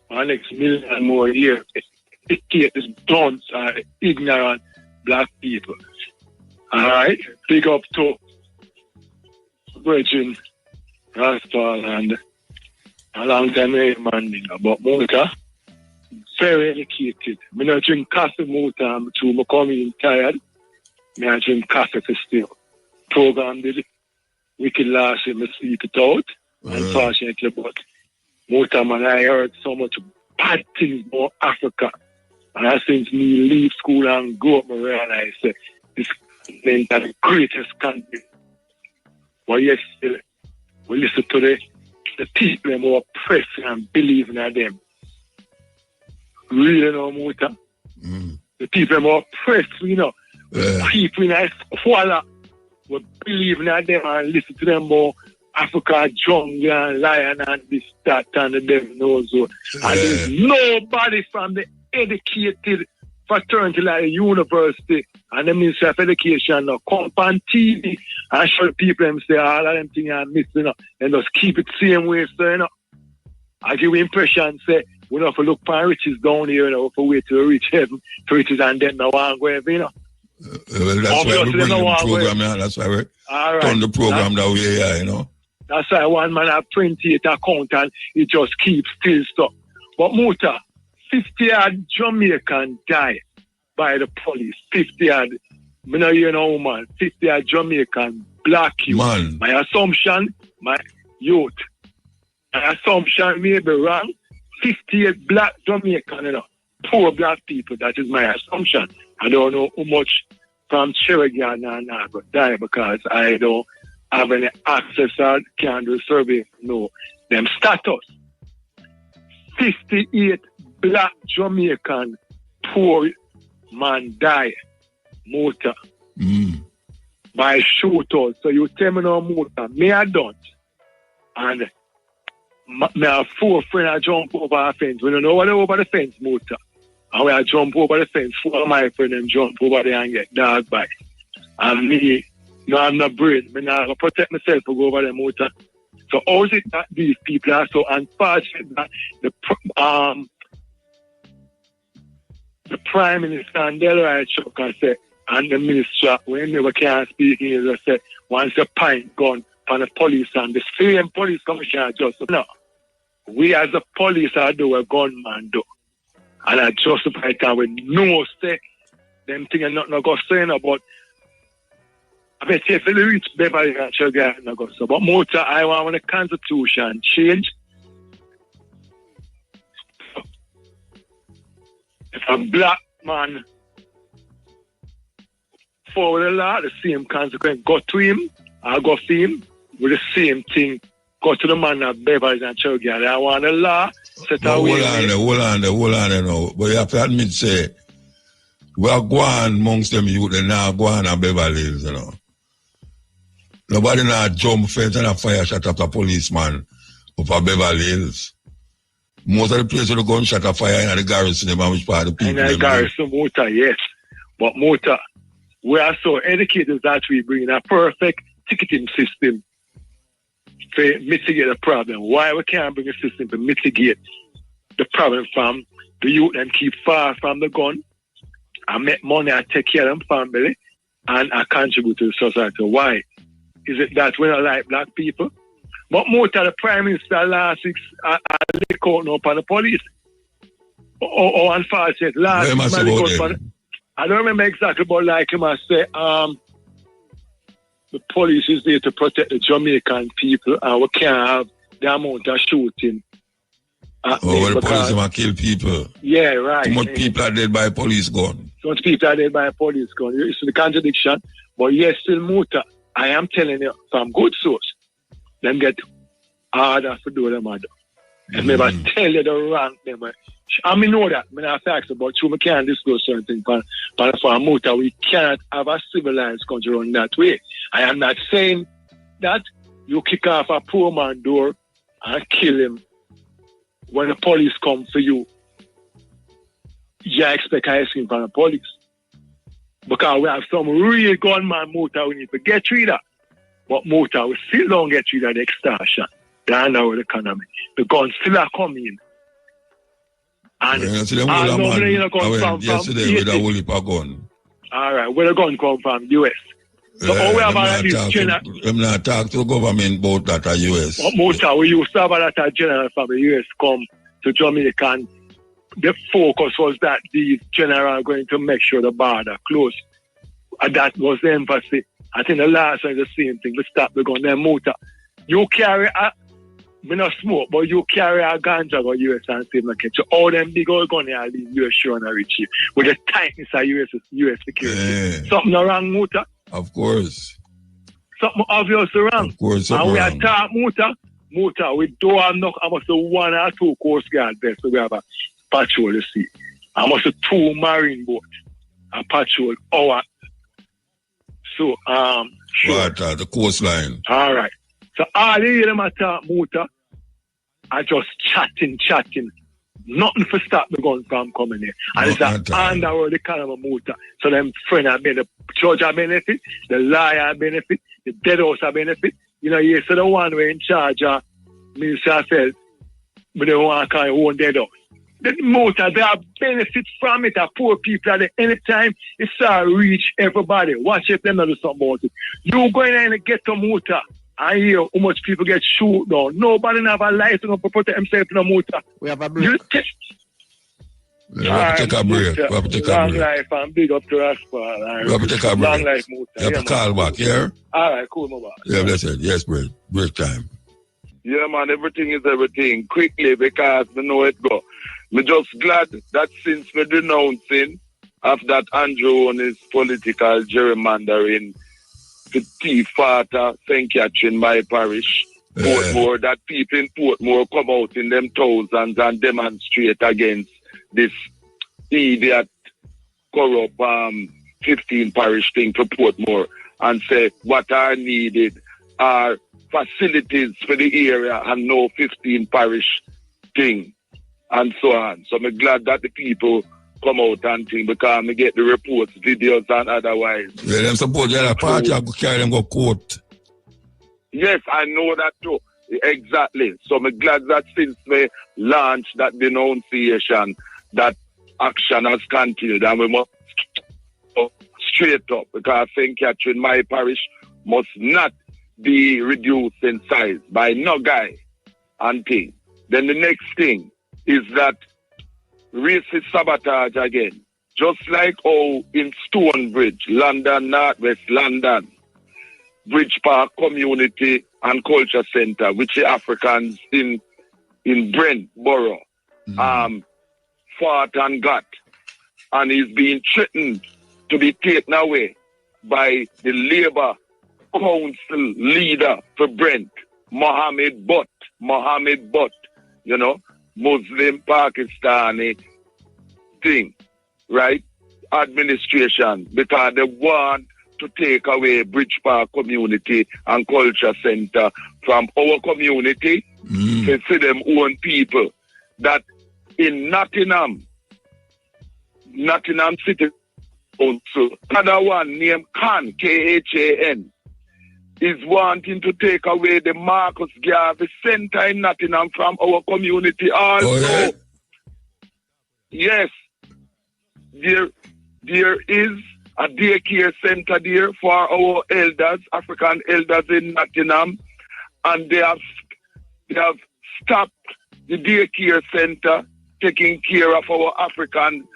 for the next million more years, educate this dunce and ignorant black people. Alright, big up to Virgin Rastal and a long time man, but Muta, very educated. I don't drink coffee Muta, I'm coming tired. I drink coffee for still. Program did wicked last year, I sleep it out. Unfortunately, but Muta, man, I heard so much bad things about Africa. And since me leave school and go up, I realize this is the greatest country. But yes, we listen to the people who are oppressed and believing in them. Really, no, Muta. The people who are oppressed, you know. People in a squalor who believe in them and listen to them more. Africa, jungle and lion and this, that, and the devil knows what. And there's nobody from the educated fraternity like the university and the Ministry of Education come on TV and show people them say all of them things are missing and just keep it same way, so you know. I give you impression say we don't have to look for riches down here, you know, for wait to reach heaven, to riches and then no one go heaven, you know. Well, that's why we bring the program here. That's why we turn the program that way here, you know. That's why one man have 28 account and he just keeps still stuff. But Muta, 50-odd Jamaican died by the police. 50-odd, I know you know, man, 50-odd Jamaican black youth. Man. My assumption, my youth, my assumption may be wrong. 58 black Jamaican, you know, poor black people, that is my assumption. I don't know how much from Cherokee and I got die because I don't have any access or can do survey, no, them status. 58 black Jamaican poor man die, Muta, by shooters. So you tell me no Muta, me I don't. And me have 4 friends I jump over a fence. We don't know what over the fence, Muta. And when I jump over the fence, 4 of my friends them jump over there and get dog bite. And me, no, I'm not brain. I not protect myself to go over the Muta. So how is it that these people are so unfortunate that the Prime Minister and Delroy Chuck said, and the minister, when they can't speak English, I said, once a pint gun from the police and the same police commissioner just no. We as a police are do a gunman do. And I justify that with no say them thing and nothing go saying about. I bet if they reach Beverly and Sugar and go so. But Muta, I want the constitution change. If a black man follow the law, the same consequence go to him, I go for him with the same thing. Go to the man of Beverly and Sugar. I want the law set away. Hold on there now. But you have to admit, say, we are going amongst them youth and now going to Beverly Hills, you know. Nobody now jump fence and a fire shot at a policeman up at Beverly Hills. Most of the places where the gunshot a fire in the garrison, them which part of the people. In the garrison, Muta, yes. But Muta, we are so educated that we bring a perfect ticketing system to mitigate the problem. Why we can't bring a system to mitigate the problem from the youth and keep far from the gun and make money and take care of them family and contribute to the society? Why? Is it that we don't like black people? But Muta, the Prime Minister last week, I lick out now upon the police. Or unfortunate, last week, I don't remember exactly, but like him, I say, the police is there to protect the Jamaican people, and we can't have the amount of shooting. The police might kill people. Yeah, right. Too much people are dead by a police gun. Too much people are dead by a police gun. It's the contradiction. But yes, still Muta, I am telling you from good source, them get harder to do them other. And never tell you the wrong thing. I mean, know that. I mean, I facts about you. We can't discuss certain things. But for Muta, we can't have a civilized country run that way. I am not saying that you kick off a poor man door and kill him, when the police come for you, you expect ice cream from the police. Because we have some real gunman Muta we need to get rid of. But Muta, we still don't get rid of the extortion, the underworld economy. The guns still are coming. And yesterday with a whole heap of gun. Alright, where the gun come from? US. So all we have at least general. I'm not talk to the government about that at US. Muta, we used to have that general from the US come to Jamaica. The focus was that these general are going to make sure the border closed. And that was the emphasis. I think the last one is the same thing. We stop the gun. Then Muta, you carry me not smoke, but you carry a ganja go US and save my catch. All them big old gun here leave US sure and reach you. With the tightness of US security. Yeah. Something wrong, Muta? Of course. Something obvious wrong. Of course, and we attack Muta, we do have no, I must have 1 or 2 Coast Guard there. So we have a patrol, you see. I must have 2 marine boats. A patrol our. So, sure. The coastline. All right. So all the them attack Muta are just chatting. Nothing for stop the gun from coming here. And it's an underworld economy Muta. So them friend are benefit, the judge are benefit, the lawyer are benefit, the dead house are benefit. You know, yes, so the one way in charge of Minister of Health, but they want to call it own dead house. The Muta, they are benefits from it. The poor people at anytime it start reach everybody. Watch if them not do something about it. You go in there and get to Muta. I hear how much people get shoot down. Nobody have a life to protect himself in a Muta. We have a break. We have to take a break. Long life and big up to Raspal. We have to take a break. Long life, Muta. You have to call back, yeah? All right, cool, my boy. Yeah, blessed. Yes, break. Break time. Yeah, man, everything is everything. Quickly, because we know it go. Me just glad that since me denouncing of that Andrew on his political gerrymandering to T-Fata, St. Catherine, my parish, Portmore, that people in Portmore come out in them thousands and demonstrate against this idiot, corrupt 15 parish thing to Portmore and say what are needed are facilities for the area and no 15 parish thing and so on. So I'm glad that the people come out and think because I get the reports, videos and otherwise. Yeah, them support the other party and carry them go court. Yes, I know that too. Exactly. So I'm glad that since we launched that denunciation, that action has continued and we must go straight up because St. Catherine, my parish, must not be reduced in size by no guy and thing. Then the next thing is that racist sabotage again. Just like how in Stonebridge, London, Northwest London, Bridge Park Community and Culture Center, which the Africans in Brent Borough fought and got. And is being threatened to be taken away by the Labour Council leader for Brent, Mohammed Butt, you know, Muslim Pakistani thing, right? Administration, because they want to take away Bridge Park Community and Culture Center from our community to see them own people. That in Nottingham City Council, another one named Khan, K-H-A-N, is wanting to take away the Marcus Garvey Center in Nottingham from our community also. Oh, yeah? Yes. There is a daycare center there for our elders, African elders in Nottingham, and they have stopped the daycare center taking care of our African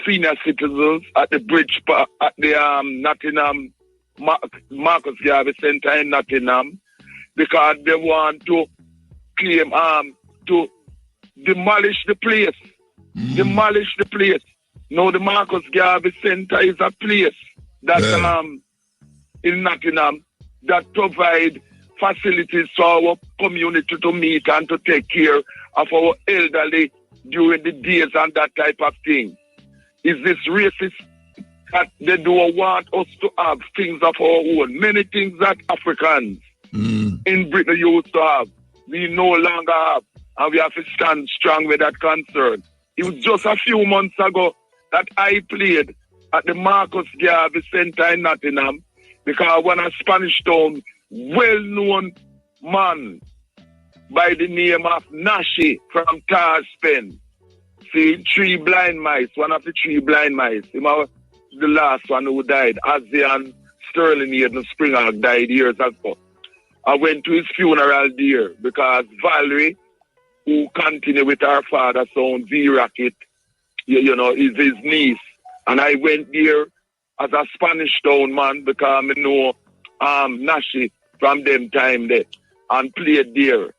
senior citizens at the Bridge Park, at the Nottingham Marcus Garvey Center in Nottingham, because they want to claim to demolish the place. Demolish the place. Now the Marcus Garvey Center is a place that in Nottingham that provide facilities for our community to meet and to take care of our elderly during the days and that type of thing. Is this racist that they don't want us to have things of our own? Many things that Africans in Britain used to have. we no longer have. And we have to stand strong with that concern. It was just a few months ago that I played at the Marcus Garvey Center in Nottingham because one of Spanish Town well-known man by the name of Nashi from Tarspen. See, three blind mice, one of the three blind mice. He was the last one who died. Asian Sterling Hayden Springer died years ago. I went to his funeral there because Valerie, who continued with her father's son, V-Rocket, you know, is his niece. And I went there as a Spanish Town man because I know Nashi from them time there and played there.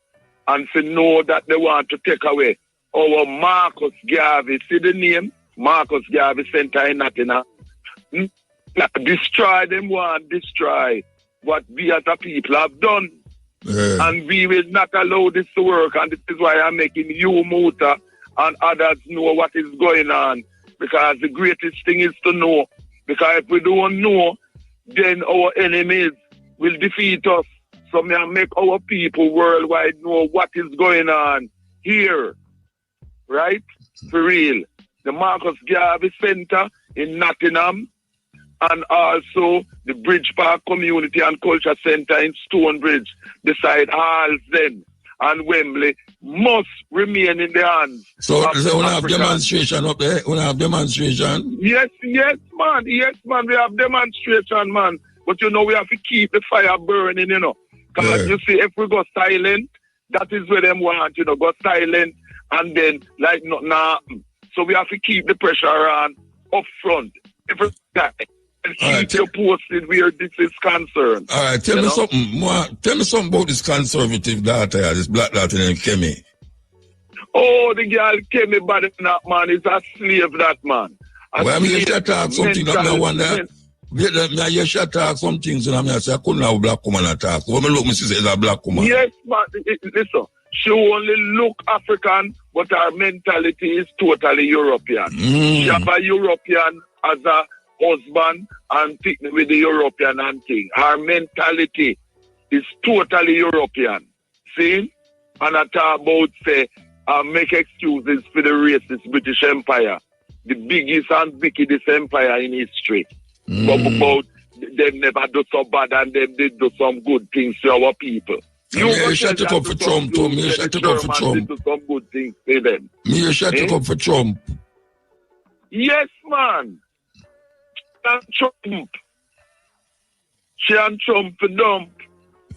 And to know that they want to take away our Marcus Garvey, see the name? Marcus Garvey Center in Nottingham. Destroy them, want destroy what we as a people have done. Yeah. And we will not allow this to work. And this is why I'm making you, Muta, and others know what is going on. Because the greatest thing is to know. Because if we don't know, then our enemies will defeat us. So may I make our people worldwide know what is going on here. Right? For real. The Marcus Garvey Center in Nottingham and also the Bridge Park Community and Culture Center in Stonebridge beside Halsden and Wembley must remain in the hands. So we have demonstration up there? We have demonstration? Yes, man. Yes, man. We have demonstration, man. But you know, we have to keep the fire burning, you know. Because you see, if we go silent, that is where them want, you know, go silent and then like nothing happen. So we have to keep the pressure on up front every time. And keep you posted where this is concerned. All right, tell me something more. Tell me something about this conservative daughter, this black daughter named Kemi. Oh, the girl Kemi body that man is a slave, that man. Well, I mean, you should talk something that I wonder. You should talk some things and I say I couldn't have a black woman attack. When I look, Mrs. is a black woman. Yes, man. Listen, she only look African, but her mentality is totally European. She have a European as a husband and think with the European and thing. Her mentality is totally European. See? And I talk about say make excuses for the racist British Empire. The biggest and wickedest empire in history. But about them never do so bad and them did do some good things to our people. You shut it up for Trump too. Me shut it up for Trump. Do some good things to them. Me shut it up for Trump. Yes, man. And Trump. She and Trump for dump.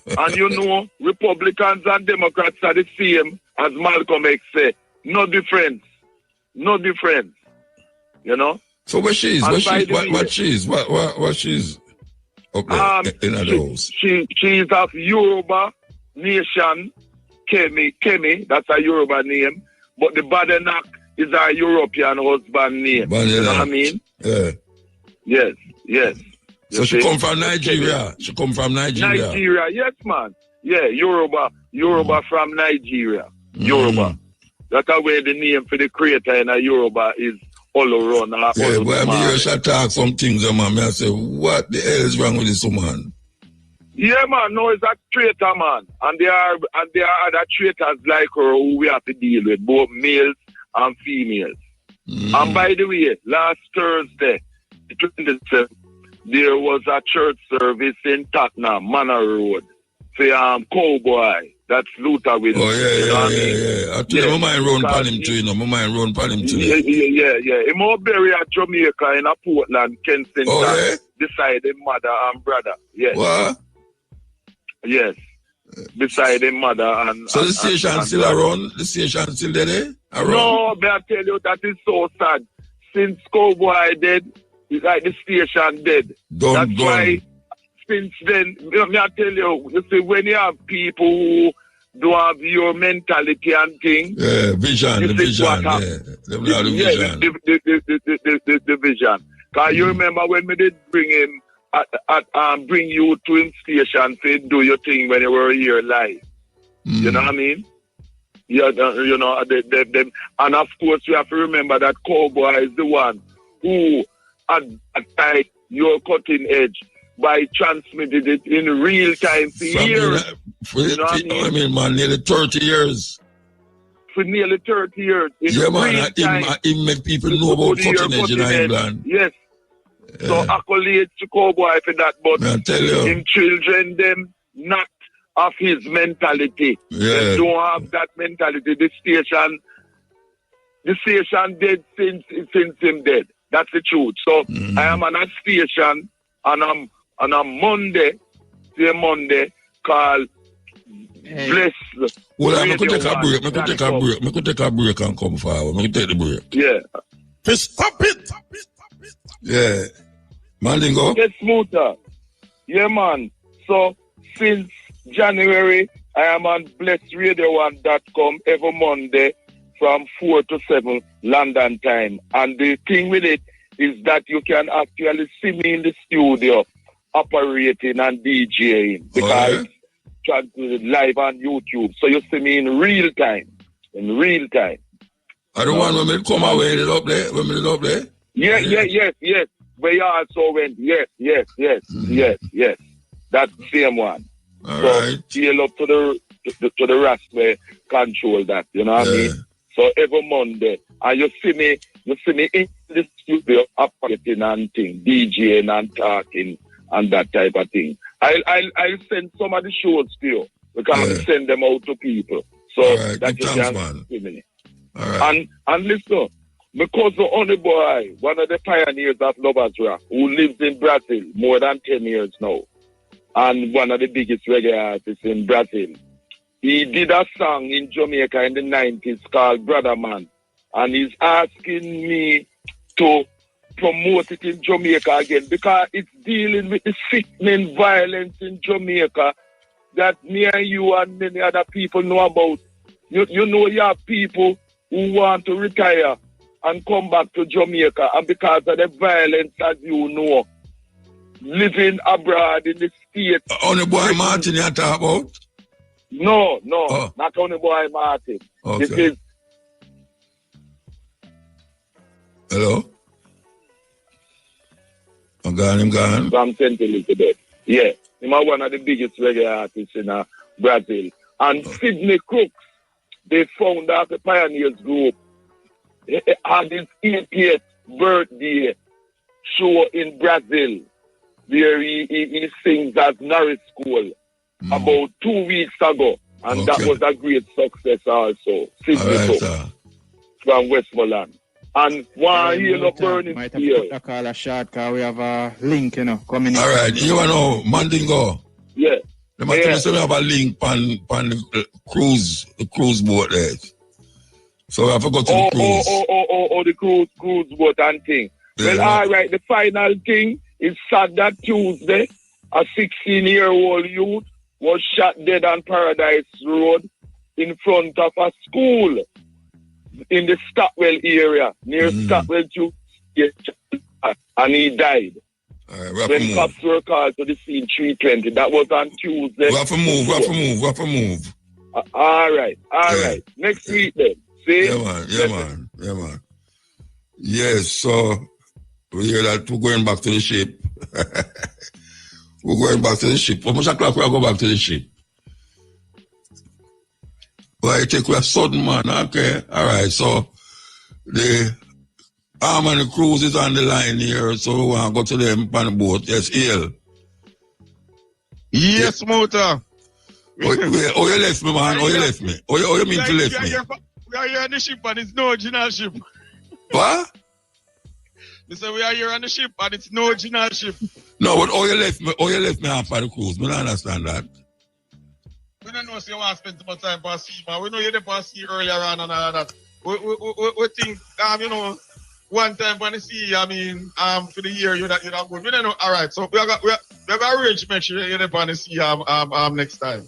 And you know, Republicans and Democrats are the same as Malcolm X said. No difference. No difference. You know? So what she is? What she is? What she is up there in the house? She is of Yoruba nation. Kemi, that's a Yoruba name. But the Badenak is a European husband name. You know what I mean? Yeah. Yes. So she come from Nigeria. She come from Nigeria. Nigeria, yes, man. Yeah, Yoruba from Nigeria. Yoruba. That's where the name for the creator in a Yoruba is all around. Yeah, but I mean, you should talk some things, man. I say, what the hell is wrong with this woman? Yeah, man. No, it's a traitor, man. And there are other traitors like her who we have to deal with, both males and females. And by the way, last Thursday, the 27th, there was a church service in Tottenham, Manor Road, for Cowboy. That's Luther with. Oh, yeah. I tell you, my mind run pan him too, you know. My mind run pan him too. Yeah. He more buried at Jamaica in a Portland, Kensington. Oh, yeah? Beside his mother and brother. Yes. What? Yes. Beside his mother and... So the station still around? The station still there? Around? No, but I tell you, that is so sad. Since Cowboy dead, it's like the station dead. That's why... Since then, I tell you see, when you have people who don't have your mentality and things, the vision. The vision. Because you remember when we did bring him, bring you to him station to do your thing when you were here live. You know what I mean? Yeah, you know, and of course we have to remember that Cowboy is the one who attacked your cutting edge. by transmitting it in real time for years. You know what I mean, man, nearly 30 years. For nearly 30 years. In Yeah, man, real time. it make people know about cutting edge in England. Yes. So accolades to Cowboy for that, but I tell you. in children, them not of his mentality. They don't have that mentality. The station dead since him dead. That's the truth. So I am on a station and I'm on a Monday called Bless. Well, I could take a break. I could take a break and come forward. I could take the break. Yeah. Stop it. Yeah. Mandingo? Yes, Muta. Yeah, man. So, since January, I am on blessradio1.com every Monday from 4 to 7 London time. And the thing with it is that you can actually see me in the studio operating and DJing because it's transmitted live on YouTube. So you see me in real time. I don't want when me come away it up there. Yes. We also went, yes. That's the same one. All so right. Scale up to the rest where control that, you know what I mean? So every Monday, and you see me in the studio operating and thing, DJing and talking and that type of thing. I'll send some of the shows to you. We can send them out to people. So that you can see me. All right. And listen, because the only boy, one of the pioneers of Lovers Rock, who lives in Brazil more than 10 years now, and one of the biggest reggae artists in Brazil, he did a song in Jamaica in the 90s called Brother Man, and he's asking me to promote it in Jamaica again because it's dealing with the sickening violence in Jamaica that me and you and many other people know about. You know you have people who want to retire and come back to Jamaica, and because of the violence, as you know, living abroad in the States. Only boy Martin you talk about? No, not only boy Martin. Okay. This is... Hello? I'm gone. From St. Elizabeth. Yeah. He's one of the biggest reggae artists in Brazil. And Sydney Crooks, they found out the Pioneers Group, had his 80th birthday show in Brazil, where he sings at Norris School about 2 weeks ago. And that was a great success also. Sydney Crooks from Westmoreland. And one here no burning steel. Might have call a shot because we have a link, coming in. All right, you know, Mandingo. Yeah. They might tell me we have a link on the cruise boat there. So I forgot to the cruise. The cruise boat and thing. Yeah. Well, all right, the final thing is Saturday, Tuesday, a 16-year-old youth was shot dead on Paradise Road in front of a school in the Stockwell area, near Stockwell to and he died. When cops were called to the scene 3:20, that was on Tuesday. We have to move. All right. Next week then. See? Yeah, man. Yes, so we hear that we're going back to the ship. How much o'clock we go back to the ship? Well, I take we a sudden man, okay? All right, so the arm and the cruise is on the line here, so we want to go to them on the boat. Yes, Ian. Yes, Muta. You left me, man. You left me. You mean to left me? We are here on the ship and it's no original ship. What? They say we are here on the ship and it's no original ship. No, but you left me after the cruise. I don't understand that. We don't know if you want to spend too much time for sea, man. We know you're there for sea earlier on and all that. We think, one time for the sea, for the year, you're not good. We don't know. All right, so we have arranged to make sure you're there for the sea next time.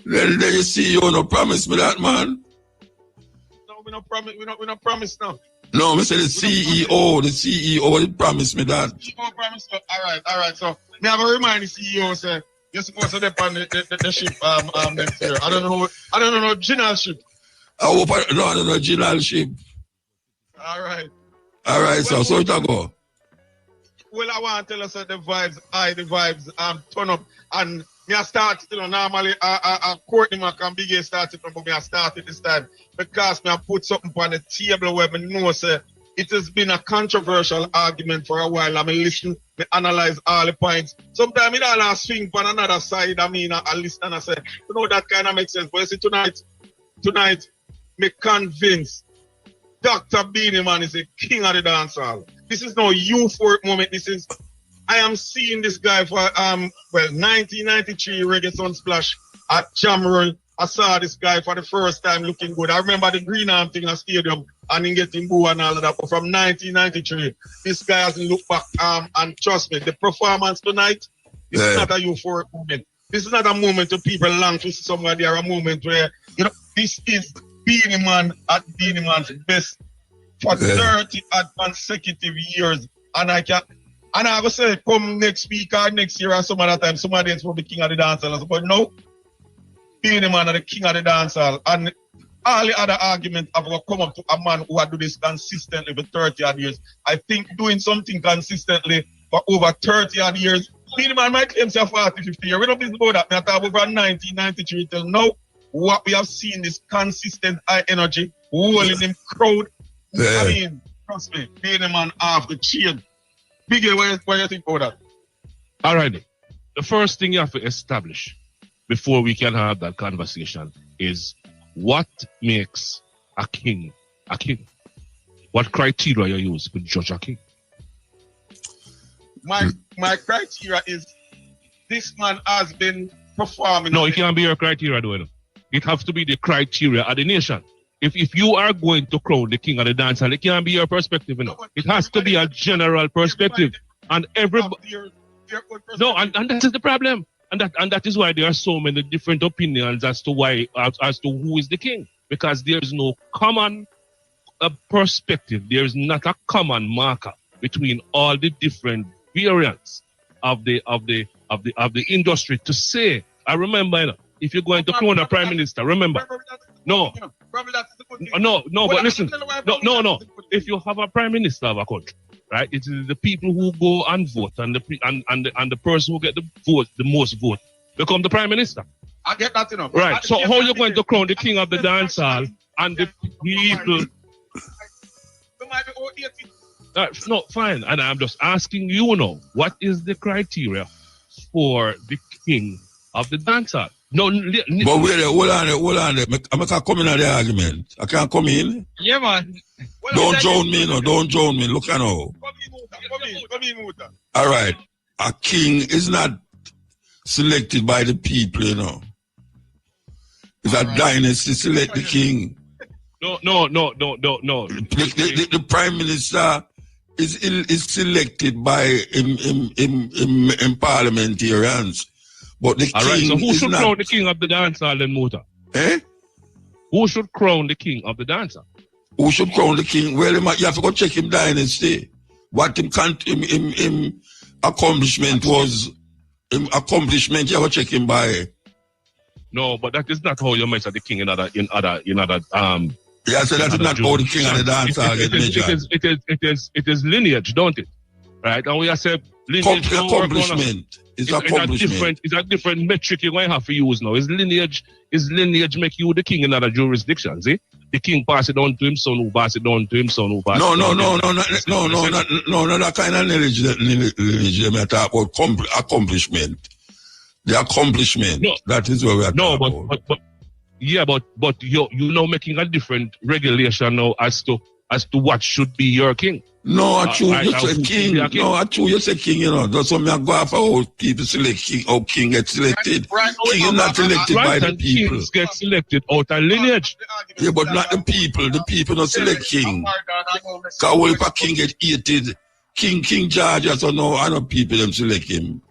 Then you see, you don't promise me that, man. No, we don't promise. We don't promise now. No, I said the CEO promised me that. CEO promised me. All right. So, me have a remind the CEO, say, you're supposed to dip on the ship next year. I don't know general ship. I don't know general ship. All right. So it go. Well, I want to tell us that the vibes turn up. And me I started, normally Courtney Mac and Big A started, but me I started this time because me I put something on the table where me know say it has been a controversial argument for a while. I listen, me analyze all the points. Sometimes it all swing on another side. I listen and I say, that kind of makes sense. But you see, tonight, me convinced Dr. Beenie Man is the king of the dancehall. This is no euphoric moment. I am seeing this guy for 1993 Reggae Sunsplash at Jamroll. I saw this guy for the first time looking good. I remember the Green Arm thing at Stadium and him getting boo and all of that. But from 1993, this guy hasn't looked back. And trust me, the performance tonight is not a euphoric moment. This is not a moment where people long to see somebody, or a moment where, this is Beenie Man at Beenie Man's best for 30 consecutive years. And I will say, come next week or next year or some other time, somebody else will be king of the dancehall. But no, Beenie Man are the king of the dancehall. And all the other arguments have come up to a man who had do this consistently for 30 odd years. I think doing something consistently for over 30 odd years, Beenie Man might claim say 40, 50 years. We don't business about that. I talk over 1993 till now. What we have seen is consistent high energy, holding them crowd. Trust me, Beenie Man off the chain. Big A, what do you think about that? All right. The first thing you have to establish before we can have that conversation is what makes a king a king. What criteria you use to judge a king? My criteria is this man has been performing. No, it can't be your criteria, though. It has to be the criteria of the nation. If you are going to crown the king of the dancehall, it can't be your perspective. It has to be a general perspective. And everybody. No, and that is the problem. And that is why there are so many different opinions as to who is the king. Because there is no common perspective. There is not a common marker between all the different variants of the industry to say. I remember, if you're going to crown a prime minister, remember. No, but listen. No. If you have a prime minister of a country, right, it is the people who go and vote, and the person who get the most vote become the prime minister. I get that, Right. So how are you going to crown the king of the dancehall and the people? No, fine. And I'm just asking you now, what is the criteria for the king of the dancehall? No, but wait, hold on. I can't come in at the argument. I can't come in. Yeah, man. Don't drown me, Don't drown me. Look at now. Come in, Muta. All right. A king is not selected by the people, It's a dynasty select the king. No. The prime minister is selected by in parliamentarians. But the all right, king so who should not... crown the king of the dancehall then, Muta? Who should crown the king of the dancehall? Who should crown the king? Well, you have to go check him dynasty. What him accomplishment was, you have to check him by. No, but that is not how you measure the king in other. Yeah, so that's not how the king of the dancehall get measured. It is lineage, don't it? Right, and we have said lineage. Accomplishment. It's a different metric you're going to have to use now. Is lineage make you the king in other jurisdictions? The king pass it on to him son, who pass it on to him son, who pass it on to him. No, that kind of lineage. I talk about accomplishment. The accomplishment. No, that is what we are talking about. But you're now making a different regulation now as to what should be your king. No, you say king. No, you say king, That's what I go after how people select king, how king gets selected. King is not selected by the people. Kings get selected out of lineage. Yeah, but not the people. The people don't select king. Because if a king get hated, King George, so no, I know people them select him.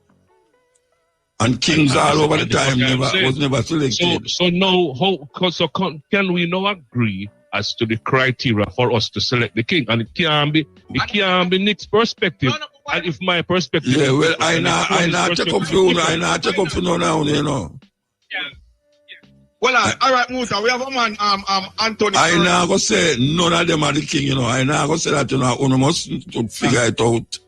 And kings all over the time was never selected. So now, can we now agree as to the criteria for us to select the king? And it can't be Nick's perspective. And if my perspective, yeah, well, I not check up for you now. Well, all right, Muta, we have a man, Anthony. I not go say none of them are the king, I not go say that, one must figure it out.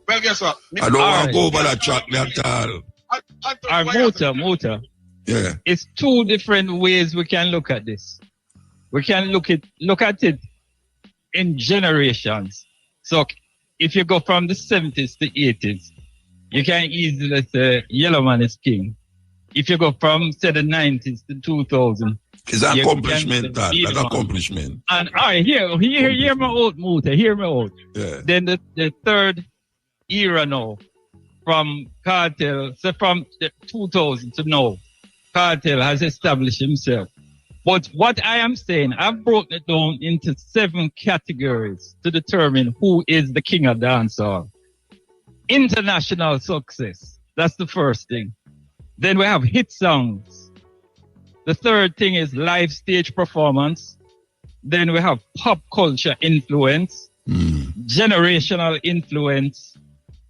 Well, guess what? I don't want to go over that track at all. Muta. Yeah. It's two different ways we can look at this. We can look at it in generations. So if you go from the 70s to 80s, you can easily say Yellow Man is king. If you go from, say, the 90s to 2000, it's an accomplishment, that's an accomplishment. And all right, hear me out, Muta, hear me out. Yeah. Then the third era now, from Kartel, so from the 2000 to now, Kartel has established himself. But what I am saying, I've broken it down into 7 categories to determine who is the king of dancehall. International success, that's the first thing. Then we have hit songs. The third thing is live stage performance. Then we have pop culture influence, generational influence,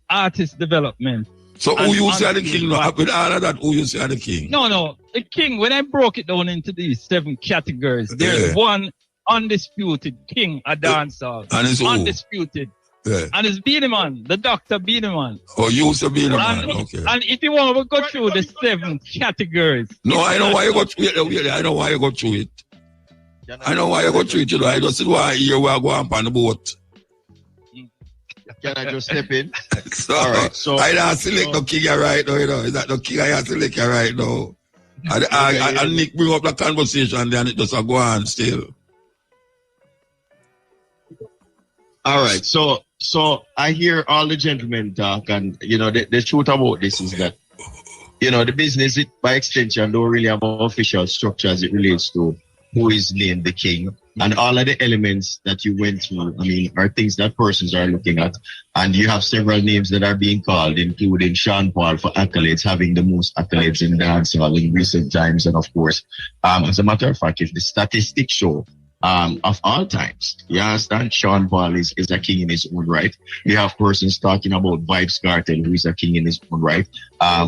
artist development. So who you say the king? With all of that, who you say the king? No. The king, when I broke it down into these 7 categories, there's one undisputed king of dancehall. And it's who? Undisputed. Yeah. And it's Beenie Man, the Dr. Beenie Man. Oh, you say Beenie Man, okay. And if you want to go through the 7 categories. No, I know why you go through it. I know why you go through it. I know why you go through it. You know, I just want to hear where I go on the boat. Can I just step in? All right. So I don't select the king right now, you know. Is that the king I select right now? And Nick bring up the conversation then it just go on still. All right. So I hear all the gentlemen talk, and you know the truth about this is that you know the business by extension don't really have an official structure as it relates to who is named the king. And all of the elements that you went through, I mean, are things that persons are looking at. And you have several names that are being called, including Sean Paul for accolades, having the most accolades in dancehall in recent times. And of course, as a matter of fact, if the statistics show of all times, you understand, Sean Paul is a king in his own right. You have persons talking about Vybz Kartel, who is a king in his own right.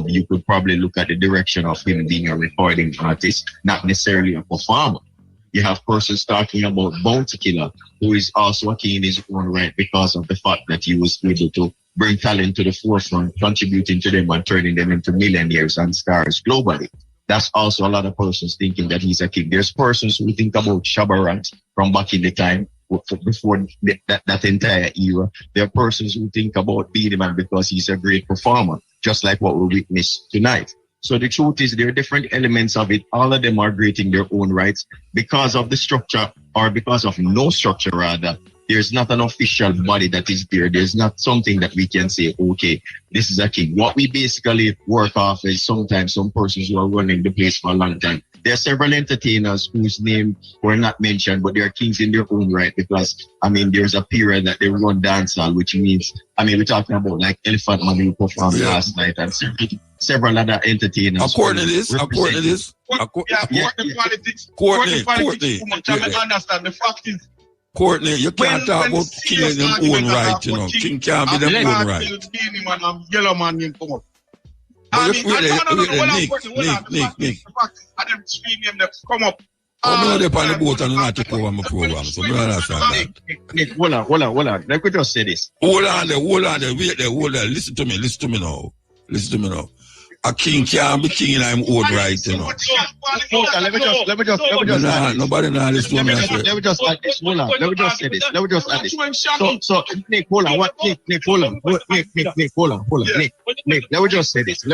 You could probably look at the direction of him being a recording artist, not necessarily a performer. You have persons talking about Bounty Killer, who is also a king in his own right because of the fact that he was able to bring talent to the forefront, contributing to them and turning them into millionaires and stars globally. That's also a lot of persons thinking that he's a king. There's persons who think about Shabarat from back in the time, before that entire era. There are persons who think about Beenie Man because he's a great performer, just like what we witnessed tonight. So the truth is there are different elements of it. All of them are great in their own rights. Because of the structure, or because of no structure rather, there's not an official body that is there. There's not something that we can say, okay, this is a king. What we basically work off is sometimes some persons who are running the place for a long time. There are several entertainers whose names were not mentioned, but they are kings in their own right because, I mean, there's a period that they run dancehall, which means, I mean, we're talking about like Elephant Man who performed last night and several other entertainers. According to this. Courtney. Understand the fact is, Courtney, you can't talk about king in their own right, you know. King can't be their own right. Beenie Man and Yellow Man in come up. Nick. And them three names that come up. I'm not on the boat and not take over my program, so I don't understand that. Nick, hold on. Let me just say this. Hold on there, wait there, hold on. Listen to me now. A king can't be king in his own right, you know. Let me just nobody knows this woman. Let me just add this. Hold on. Let me just say this. So Nick, hold on. Nick, hold on. Nick, hold on. Nick, let me just say this.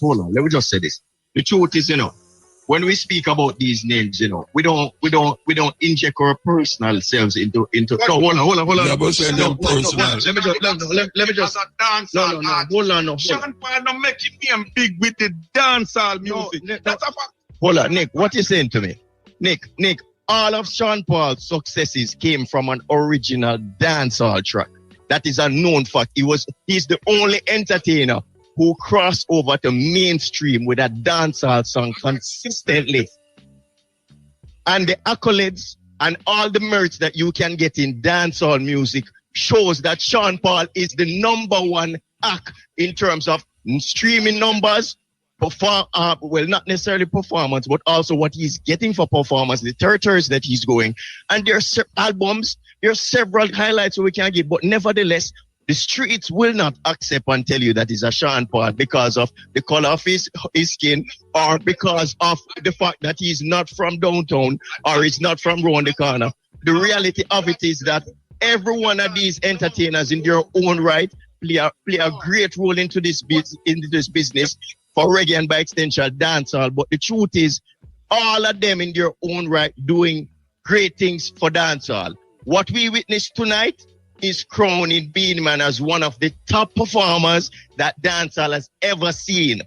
Hold on. Let me just say this. The truth is, you know, when we speak about these names, you know, we don't inject our personal selves into. No, hold on. Yeah, but saying them personal. Let me just. No. Hold on. Sean Paul not making him big with the dancehall music. That's a fact. Hold on, Nick. What you saying to me, Nick? All of Sean Paul's successes came from an original dancehall track. That is a known fact. He's the only entertainer who crossed over to mainstream with a dancehall song consistently. And the accolades and all the merits that you can get in dancehall music shows that Sean Paul is the number one act in terms of streaming numbers, well, not necessarily performance, but also what he's getting for performance, the territories that he's going. And there are albums, there are several highlights we can give, but nevertheless, The streets will not accept and tell you that he's a Sean Paul because of the color of his skin or because of the fact that he's not from downtown or he's not from round the corner. The reality of it is that every one of these entertainers in their own right play a great role into this business for reggae and by extension dancehall. But the truth is, all of them in their own right doing great things for dancehall. What we witnessed tonight is crowning Beenie Man as one of the top performers that dancehall has ever seen.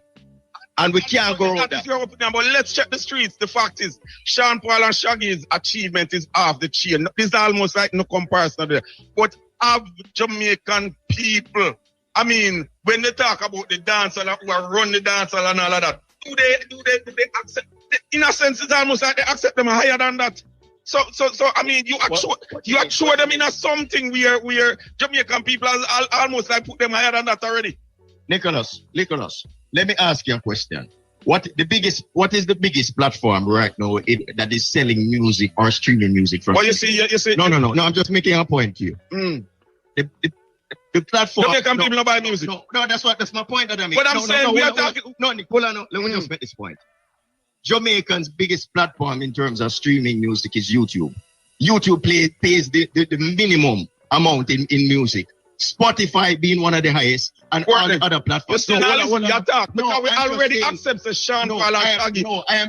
And we can't go around that. But let's check the streets. The fact is, Sean Paul and Shaggy's achievement is off the chain. This is almost like no comparison there. But of Jamaican people, I mean, when they talk about the dancehall who are run the dancehall and all of that, do they accept? In a sense, it's almost like they accept them higher than that. So I mean, you show them in a something where Jamaican people has almost like put them higher than that already. Nicholas, let me ask you a question. What is the biggest platform right now that is selling music or streaming music from? Well, you see. No, I'm just making a point to you. The platform. Jamaican people don't buy music. No, that's my point that I make. But I'm saying we are talking. No, Nicola, let me just make this point. Jamaican's biggest platform in terms of streaming music is YouTube. YouTube pays the minimum amount in music. Spotify being one of the highest, and all the other platforms. We already accept the Sean Paul and Shaggy. I am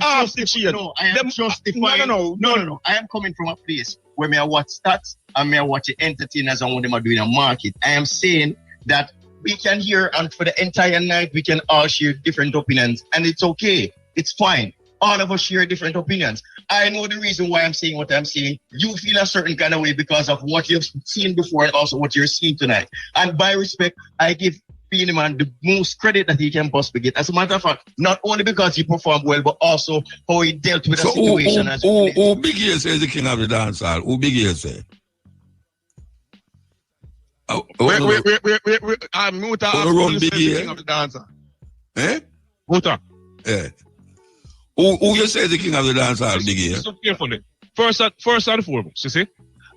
justifying. No. I am coming from a place where I watch stats and I watch the entertainers and what them are doing in the market. I am saying that we can hear, and for the entire night we can all share different opinions, and it's okay. It's fine. All of us share different opinions. I know the reason why I'm saying what I'm saying. You feel a certain kind of way because of what you've seen before and also what you're seeing tonight. And by respect, I give Beenie Man the most credit that he can possibly get. As a matter of fact, not only because he performed well, but also how he dealt with the situation. Who Big Ear say is the king of the dancehall? Who Big Ear say? Muta run Big the king of the dancehall. Eh? Muta. Yeah. Who you say is the king of the dancehall, Big Ear? So carefully. First and foremost, you see,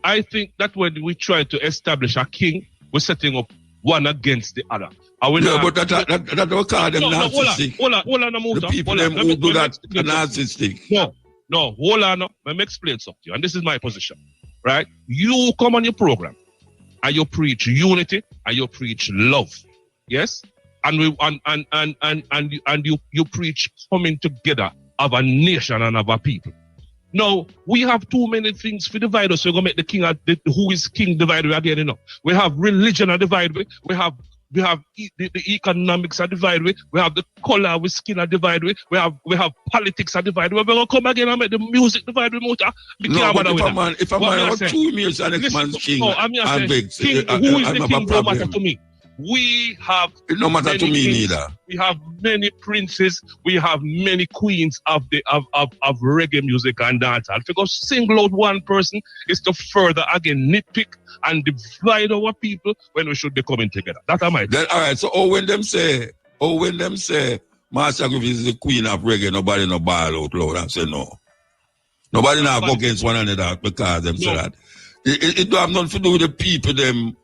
I think that when we try to establish a king, we're setting up one against the other. But that don't call them narcissistic. Hold on, Muta. The people who do that are narcissistic. No, hold on. Let me explain something to you. And this is my position, right? You come on your program and you preach unity and you preach love, yes? And you preach coming together of a nation and of a people. Now, we have too many things for divide us. We're going to make the king, who is king divide we again, you know. We have religion a divide we have the economics a divide we have the color with skin a divide we have politics a divide we're going to come again and make the music divide we Muta. No, but if a man have 2 minutes and next man's king, I'm big. King, who is the king don't matter to me. We have it no matter to me kings, neither. We have many princes, we have many queens of reggae music and dancehall. Because single out one person is to further again nitpick and divide our people when we should be coming together. That's my then, all right, so when them say Master Griff is the queen of reggae, nobody no ball out loud and say no. Nobody now go against one another because them say that. It don't have nothing to do with the people them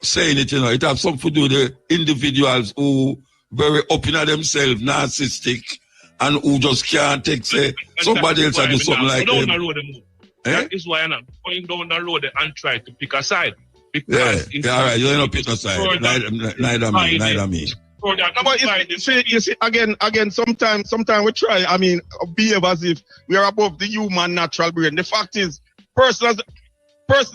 saying it, you know. It have something to do with the individuals who very up in themselves, narcissistic, and who just can't take say somebody else do something like them. That is why I'm not going down the road and try to pick a side. Because all right, you don't pick a side. Neither me. You see, again, sometimes we try, I mean, behave as if we are above the human natural brain. The fact is, persons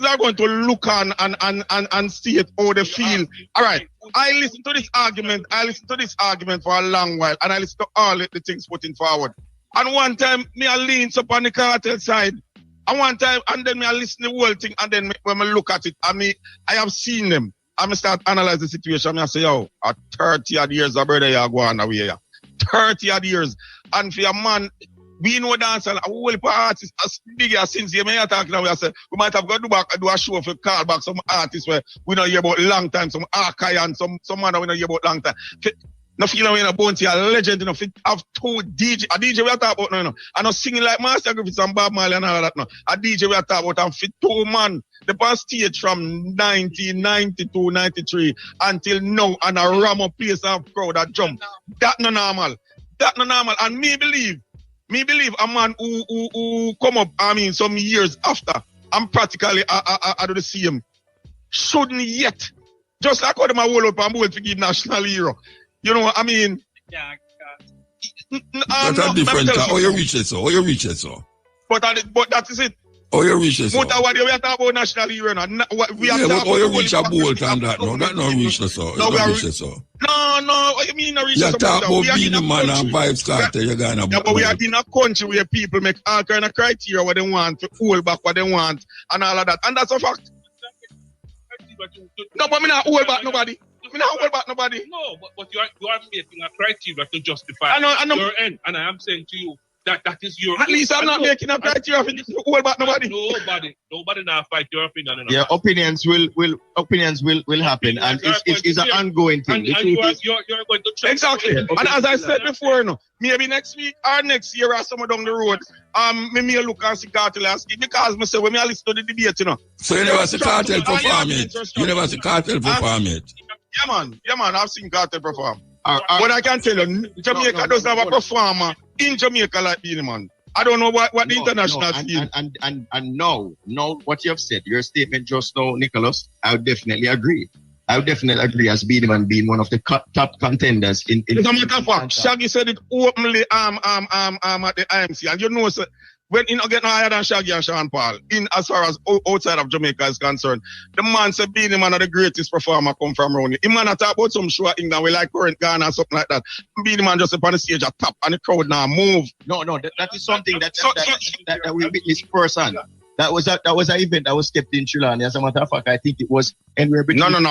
are going to look on and see it, how they feel. All right, I listen to this argument for a long while, and I listen to all the things putting forward. And one time, me I lean up on the cartel side, and one time, and then me I listen to the whole thing, and then when I look at it, I have seen them. I start analyze the situation. I say, yo, at 30 odd years, a brother, you go on away here. 30 odd years, and for a man. We know dancehall, a whole artists as big as since you may have talking about, we might have got to do a show for call back some artists where we don't hear about long time, some archive and some man we don't hear about long time. No feel like in a bounty, a legend enough. It have two DJ, a DJ we are talking about now. I not singing like Master Griffiths and Bob Marley and all that now. A DJ we are talking about and fit two man. The past stage from 1992, 93 until now and a ram up place of crowd that jump. That no normal. That no normal. And me believe a man who come up, I mean, some years after, and practically I do the same. Shouldn't yet. Just like how them a hold up and bowl to give national hero. You know what I mean? That's a different. How you reach it, so? How you reach it, so? But that is it. How you reach it, so? Muta, what we are talking about national hero now. We are yeah, but how you reach a about bolt and that? No, that not reach it, so. No, reach it, so. No, what you mean not reach it? You talk about Beenie Man and Vybz Kartel, you're going to. Yeah, but we are in a country where people make all kind of criteria what they want, to hold back what they want, and all of that. And that's a fact. No, but me not hold back nobody. Me not hold back nobody. No, but you are making a criteria to justify your end. And I am saying to you that is your. At least I'm not making a criteria to hold back nobody. Nobody now fight your opinion. Yeah, opinions will happen, and it's an ongoing thing. And you're going to try. Exactly. Okay. And as I said before, maybe next week or next year or somewhere down the road, me may look and see Kartel and skip because me say when me listen to the debate, So you never see Kartel perform it? You never see Kartel perform it? Yeah, man, I've seen Kartel perform. But I can tell you, Jamaica doesn't have a performer in Jamaica like Beenie Man. I don't know what the international scene. And no, what you have said, your statement just now, Nicholas, I would definitely agree. As Beenie Man being one of the top contenders in. As a matter of fact, Shaggy said it openly at the IMC, and you know, sir, when you get higher than Shaggy and Sean Paul, in as far as outside of Jamaica is concerned, the man said Beenie Man are the greatest performer come from around here. He man talk about some show in England, we like current Ghana or something like that. Beenie Man just up on the stage at top and the crowd now move. No, that is something that we witness firsthand. That was an event that was kept in Chilani. As a matter of fact, I think it was anywhere between. No. No.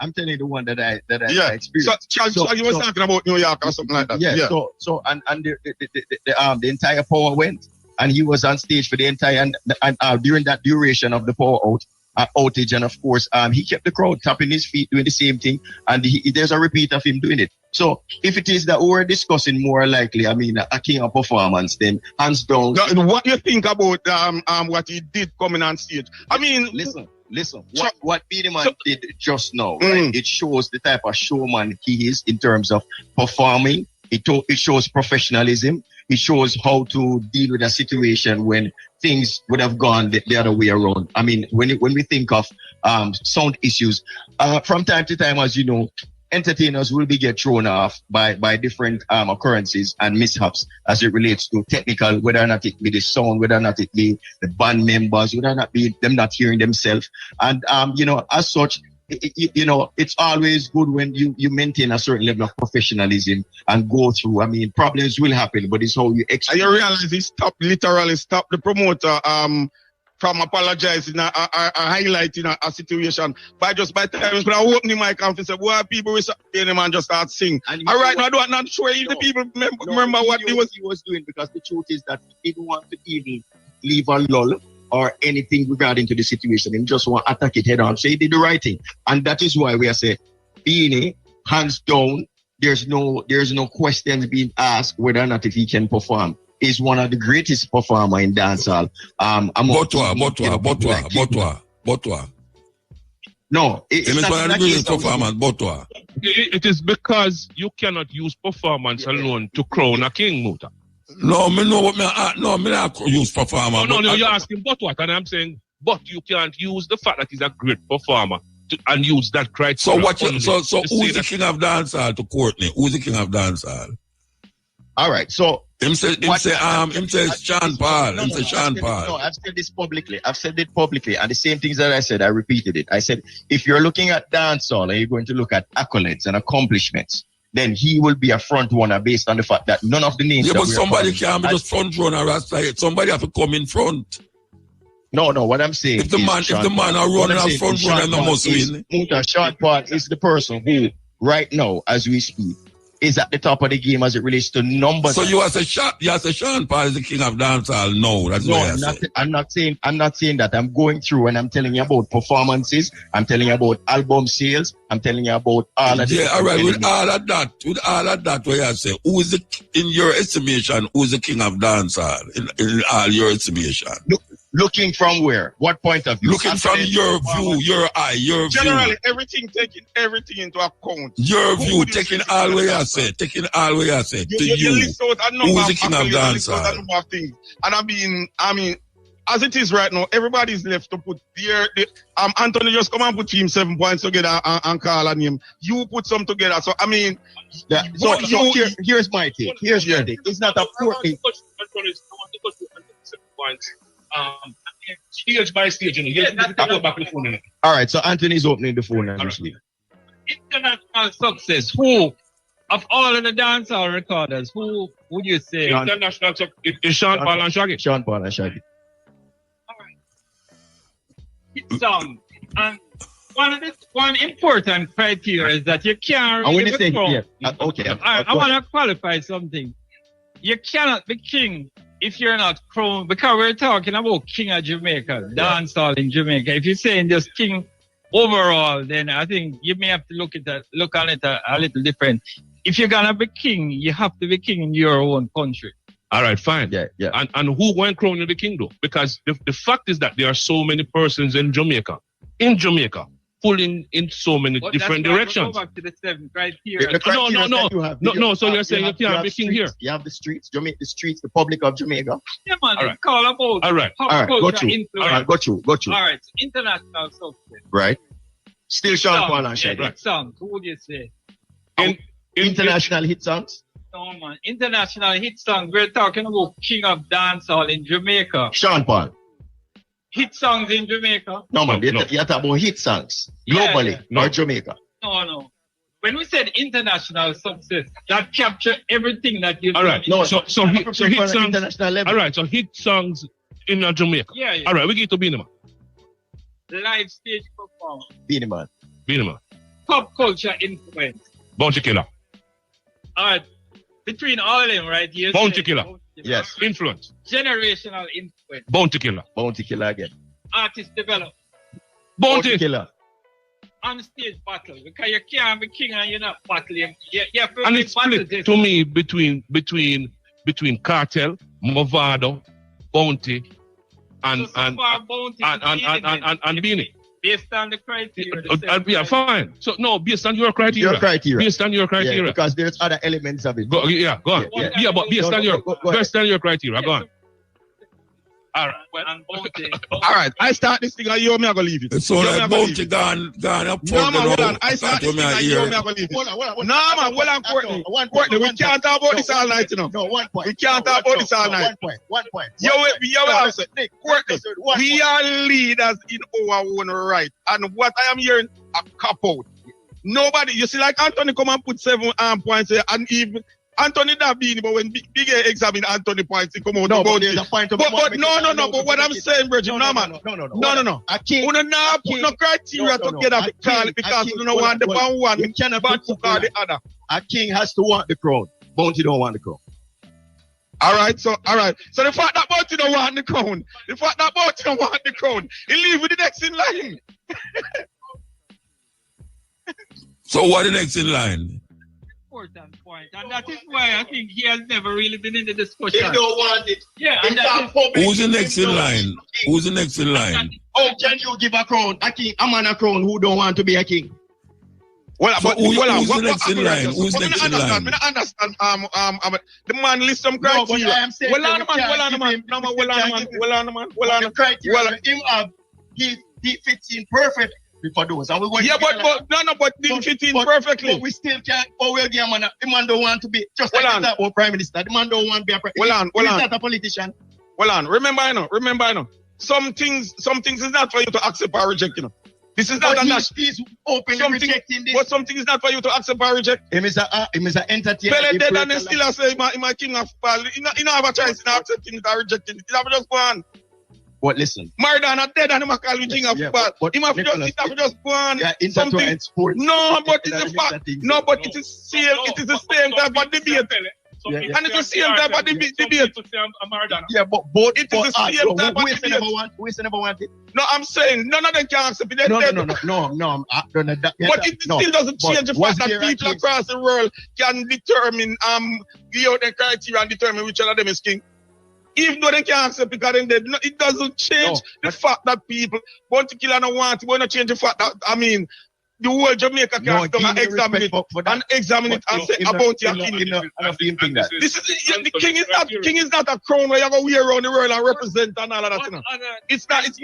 I'm telling you the one that I experienced. So you was talking about New York or something like that. Yeah. So the entire power went, and he was on stage for the entire and during that duration of the power outage, and of course, he kept the crowd tapping his feet, doing the same thing, and there's a repeat of him doing it. So if it is that we're discussing more likely, I mean, a king of performance, then hands down. What you think about what he did coming on stage? I mean, listen. What Beenie Man did just now, right? It shows the type of showman he is in terms of performing. It shows professionalism. It shows how to deal with a situation when things would have gone the other way around. I mean, when we think of sound issues, from time to time, as you know, entertainers will get thrown off by different occurrences and mishaps as it relates to technical, whether or not it be the sound, whether or not it be the band members, whether or not be them not hearing themselves. And, as such, it's always good when you maintain a certain level of professionalism and go through. I mean, problems will happen, but it's how you And you realize he literally stopped the promoter from apologizing or highlighting a situation by the time he's going to open the mic and say, "Why people will Beenie Man just start sing?" All right, now I'm not sure if the people remember what he was doing, because the truth is that he didn't want to even leave a lull or anything regarding to the situation. He just want to attack it head on. So he did the right thing. And that is why we are saying, Beenie, hands down, there's no questions being asked whether or not if he can perform. Is one of the greatest performer in dancehall. Botwa. No, it's not one of the greatest performers, Botwa. It is because you cannot use performance alone to crown a king, Muta. No, me know what me not use performer. No, you're asking but what, and I'm saying, but you can't use the fact that he's a great performer and use that criteria. So who's the king of dancehall to Courtney? Who's the king of dancehall? All right, so him say Sean Paul. No, I've said this publicly. I've said it publicly, and the same things that I said, I repeated it. I said, if you're looking at dancehall and you're going to look at accolades and accomplishments, then he will be a front runner based on the fact that none of the names. Yeah, but somebody can't be just front runner. Somebody have to come in front. No. What I'm saying, if the man are running as front runner, no must win. Muta, Sean Paul is the person who, right now, as we speak, is at the top of the game as it relates to numbers. So you as a Sean Paul is the king of dancehall? No, that's what I'm not saying that. I'm going through and I'm telling you about performances. I'm telling you about album sales. I'm telling you about all of this. Yeah, all right. With all of that, what you say? Who is in your estimation? Who is the king of dancehall in all your estimation? Looking from where? What point of view? Looking from your view, your eye, your Generally, view. taking everything into account. Your view, taking all what you say, to you. You list out a number Who's the king of dancehall? A number of things. And I mean, as it is right now, everybody's left to put Anthony just come and put team 7 points together and call on him. You put some together. So I mean, here's my take. Here's your take. It's not a poor thing. Stage by stage, you know. Go back to the phone. All right, so Anthony's opening the phone now. International success. Who of all of the dancehall recorders? Who would you say? International success is Sean Paul and Shaggy. Sean Paul and Shaggy. Hit song. And one important criteria is that you can't. And when you really say I want to qualify something. You cannot be king if you're not crowned, because we're talking about king of Jamaica, dancehall in Jamaica. If you're saying just king overall, then I think you may have to look on it a little different. If you're gonna be king, you have to be king in your own country. All right, fine. Yeah. And who went crowning the king though? Because the fact is that there are so many persons in Jamaica, pulling in so many different directions. Go back to the 7 criteria. No. So you're saying you can't be king here? You have the streets, Jamaica, the streets, the public of Jamaica. Yeah, man. All right. Call about. All right. Got you. All right. International success. Right. Still Sean Paul and Shaggy. Hit songs. Who would you say? International hit songs. No, man. International hit songs. We're talking about king of dancehall in Jamaica. Sean Paul. Hit songs in Jamaica? No, man. You're talking about hit songs globally or Jamaica. No. When we said international success, that capture everything that you. All right. No. So hit songs. International level. All right. So hit songs in Jamaica. Yeah. All right. We get to Beenie Man. Live stage performance. Beenie Man. Pop culture influence. Bounty Killer. All right. Between all of them, right? Bounty Killer. Yes. Influence. Generational influence. Bounty Killer. Bounty Killer again. Artist develop. Bounty Killer. On stage battle. Because you can't be king and you're not battling. And it's split to me between Kartel, Movado, Bounty, and Beenie. Based on the criteria. Yeah, fine. So no, based on your criteria. Based on your criteria. Yeah, because there's other elements of it. Go on. Yeah, but based on your criteria. Go on. All right. And Bounty. All right. I start this thing and you me I go leave it. So like Bounty gone up. No man, hold on. I start this thing and you me I go leave it. No man, hold on, Courtney. We can't talk about this all night, you know. No, 1 point. We can't talk about this all night. 1 point. Courtney, we are leaders in our own right. And what I am hearing, a cop out. Nobody, you see, like Anthony come and put 7 points there, and even Anthony that Beenie, but when Big A examine Anthony points, he come out about there's a point of but no, but what I'm saying, Bridget, no, man. No. A king. You not put no criteria together because you don't want the one. You cannot put the other. A king has to want the crown. Bounty don't want the crown. All right. So the fact that Bounty don't want the crown, he leave with the next in line. So what the next in line? Important point, and that is why I think he has never really been in the discussion. He don't want it. Yeah, and who's the next in line? Who's the next in line? How can you give a crown? A man a crown who don't want to be a king? Well, so who's the next in line? Who's next in line? I understand. The man list some criteria. Hold on, man. The criteria him have, he fits in perfect for those. And we want but didn't fit in perfectly. But we still can't. Oh well, the man don't want to be just like our prime minister. The man don't want to be a prime minister. He's not a politician. Hold on. Remember, I know. Some things is not for you to accept or reject, you know. This is not he's openly rejecting this. But something is not for you to accept or reject. Him is an entertainer. Pele dead and still say my king of Paul. You don't have a choice in accepting it or rejecting it. You have to just go on. But listen. Maradona dead and him a call the king of football. Him have to just go on something. No, but it's a fact. No, but it is the same type of debate. And it's the same type of debate. Yeah, but both it is the same type of debate. Who is never want it? No, I'm saying none of them can accept it. No. But it still doesn't change the fact that people across the world can determine, give out the criteria and determine which one of them is king. Even though they can't accept it because they're dead, it doesn't change the fact that people want to kill and don't want it. It not change the fact that, the whole Jamaica can come and examine it and say about your king. This is the king is not a crown where you go wear around the world and represent and all of that, you know. It's not that,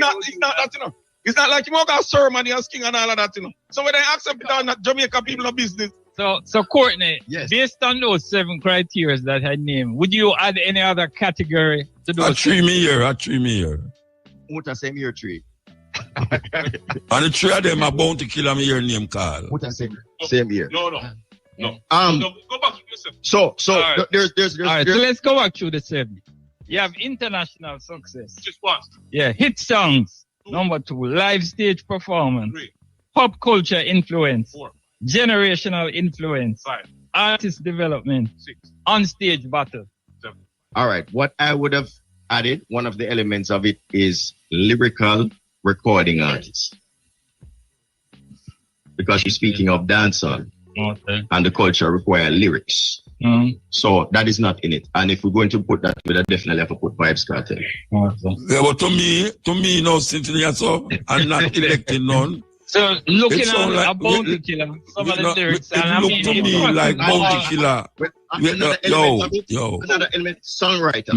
you know. It's not like you want a ceremony as king and all of that, you know. So when they accept it or not, Jamaica people are business. So Courtney, based on those 7 criteria that I named, would you add any other category to those? A 3 year. Muta same year 3. And the 3 of them are bound to kill me your name call. Muta same year. No. Go back to yourself. So right. there's all right, so let's go back to the 7. You have international success. Just one. Yeah, hit songs. 2. Number 2, live stage performance. 3. Pop culture influence. 4. Generational influence. 5. Artist development. 6. On-stage battle. 7. All right. What I would have added, one of the elements of it is lyrical recording artists. Because you're speaking of dancehall. Okay. And the culture require lyrics. So that is not in it. And if we're going to put that, we would definitely have to put Vybz Kartel. Yeah, but to me, no, Cynthia, so I'm not electing none. So looking at a Bounty Killer, some of the lyrics, and look to me like Bounty Killer. Another element, songwriter.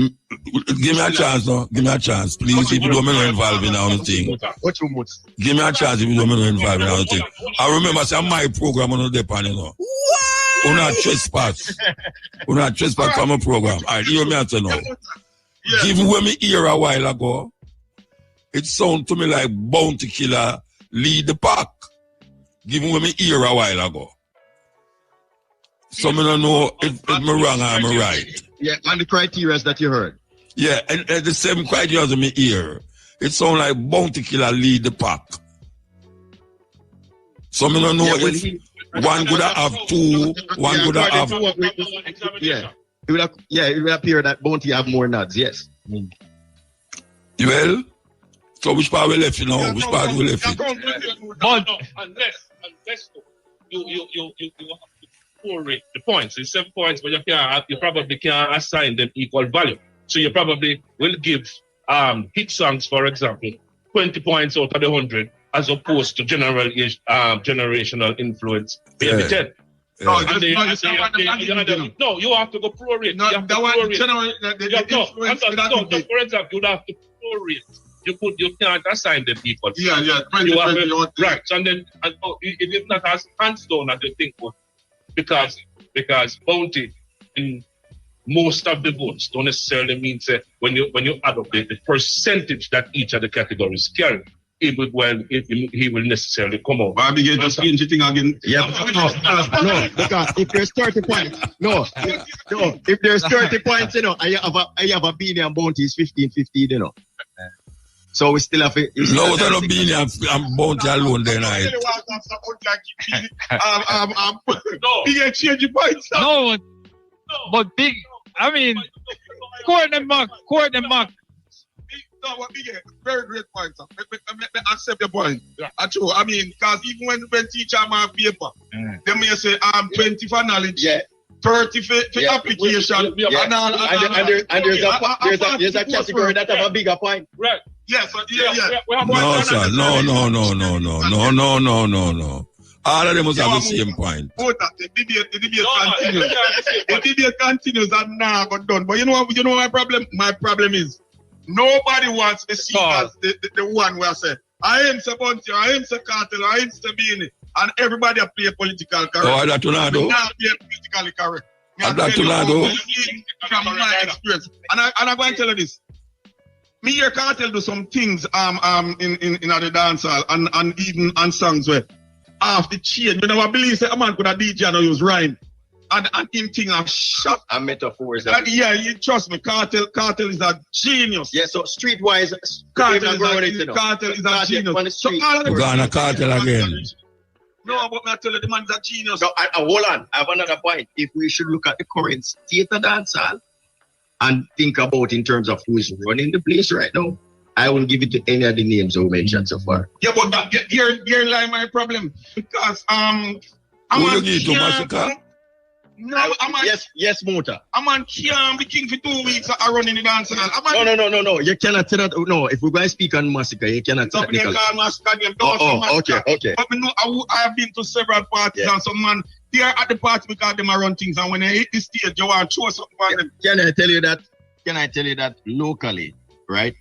Give me a chance, no. Give me a chance, please. If you don't want to involve in our thing. Give me a chance if you don't want to involve in our thing. I remember saying my program on the depend, you know. What? Not trespass. Not trespass from a program. Alright, hear me out now. Given when me hear a while ago, it sound to me like Bounty Killer lead the pack. Given when me hear a while ago. So me don't know if me wrong or I'm right. Yeah, and the criteria that you heard. Yeah, and the same criteria as me hear. It sound like Bounty Killer lead the pack. So me don't know if one could have 2, one could have. It will appear that Bounty have more nods, yes. Well, so which part we left, you know? Which part we left? But unless you have to prorate the points. It's 7 points, but you probably can't assign them equal value. So you probably will give hit songs, for example, 20 points out of the 100, as opposed to generational influence, maybe 10. No, you have to go prorate. No, that one general. For example, you'd have to prorate. You can't assign them equal. Yeah. Right. So then, it is not as hands down as you think, because Bounty in most of the votes don't necessarily mean when you add up the percentage that each of the categories carry. He will necessarily come out. But you just change the thing again. Yeah, no, because if there's 30 points, if there's 30 points, you know, I have a Beenie and Bounty is 15-15, you know. So we still have it. No, it's not Beenie and Bounty alone then. Big exchange points. No, but big, I mean, Courtney Mek. No, what big, very great point. I accept your point. True. I mean, because even when teacher have paper, they may say 20 for knowledge, 30 for application, and there's a category that have a bigger point. Right. Yes. No, sir. No. All of them must have the same point. The debate continues. The debate continues and now got done. But you know what my problem? My problem is nobody wants to see as the one where I say, I am the Bounty, I am the Kartel, I am the Beenie, and everybody play political correct. Oh, that's not do. Not play politically correct. That's not do. From my experience, and I'm going to tell you this. Me here Kartel do some things in the dancehall and even on songs where after chain, you know, I believe say a man could have DJ and use rhyme. and him thing a shot. And metaphors. Yeah, you trust me, Kartel is a genius. Yeah, so streetwise, Kartel is a genius. So all of We're gonna Kartel again. No, but I tell you, the man's a genius. So, hold on, I have another point. If we should look at the current state of dancehall and think about in terms of who is running the place right now, I won't give it to any of the names we mentioned so far. Yeah, but you're like my problem because who you give to Massacre? No, yes, Muta. A man can't be king for 2 weeks running the dance hall. No. You cannot say that. No, if we're going to speak on Massacre, you cannot say that. Okay. But I have been to several parties and some man, they are at the party because they run things, and when they hit the stage, you want to show something for them. Can I tell you that locally, right?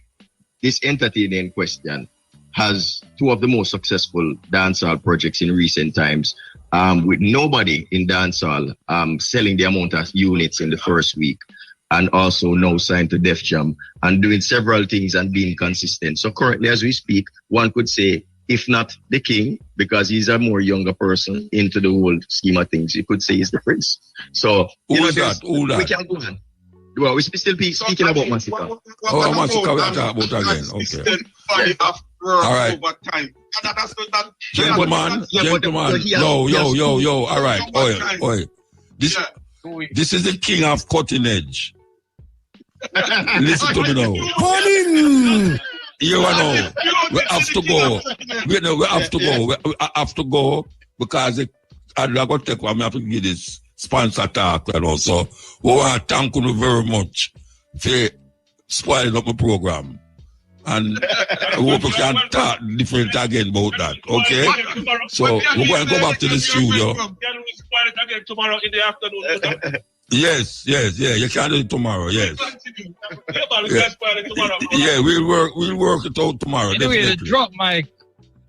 This entity in question has two of the most successful dancehall projects in recent times, with nobody in dancehall selling the amount of units in the first week, and also now signed to Def Jam and doing several things and being consistent. So currently, as we speak, one could say, if not the king, because he's a more younger person into the whole scheme of things, you could say he's the prince. So who is that? We can go on. Well, we're still speaking about Massacre. Massacre we'll talk about again. Okay. All right. Gentlemen. Yo. All right. Oi. This is the king of cutting edge. Listen to me now. Morning. You know, we have to go. We have to go because I'm going to take one. I have to give this sponsor talk and also we want to thank you very much for spoiling up my program, and I hope we can talk different again about that. Okay, so we're going to go back to the studio. Can we spoil it again tomorrow in the afternoon? Yes, you can do it tomorrow. Yes. Yeah, we'll work it out tomorrow. Anyway, definitely. the drop mic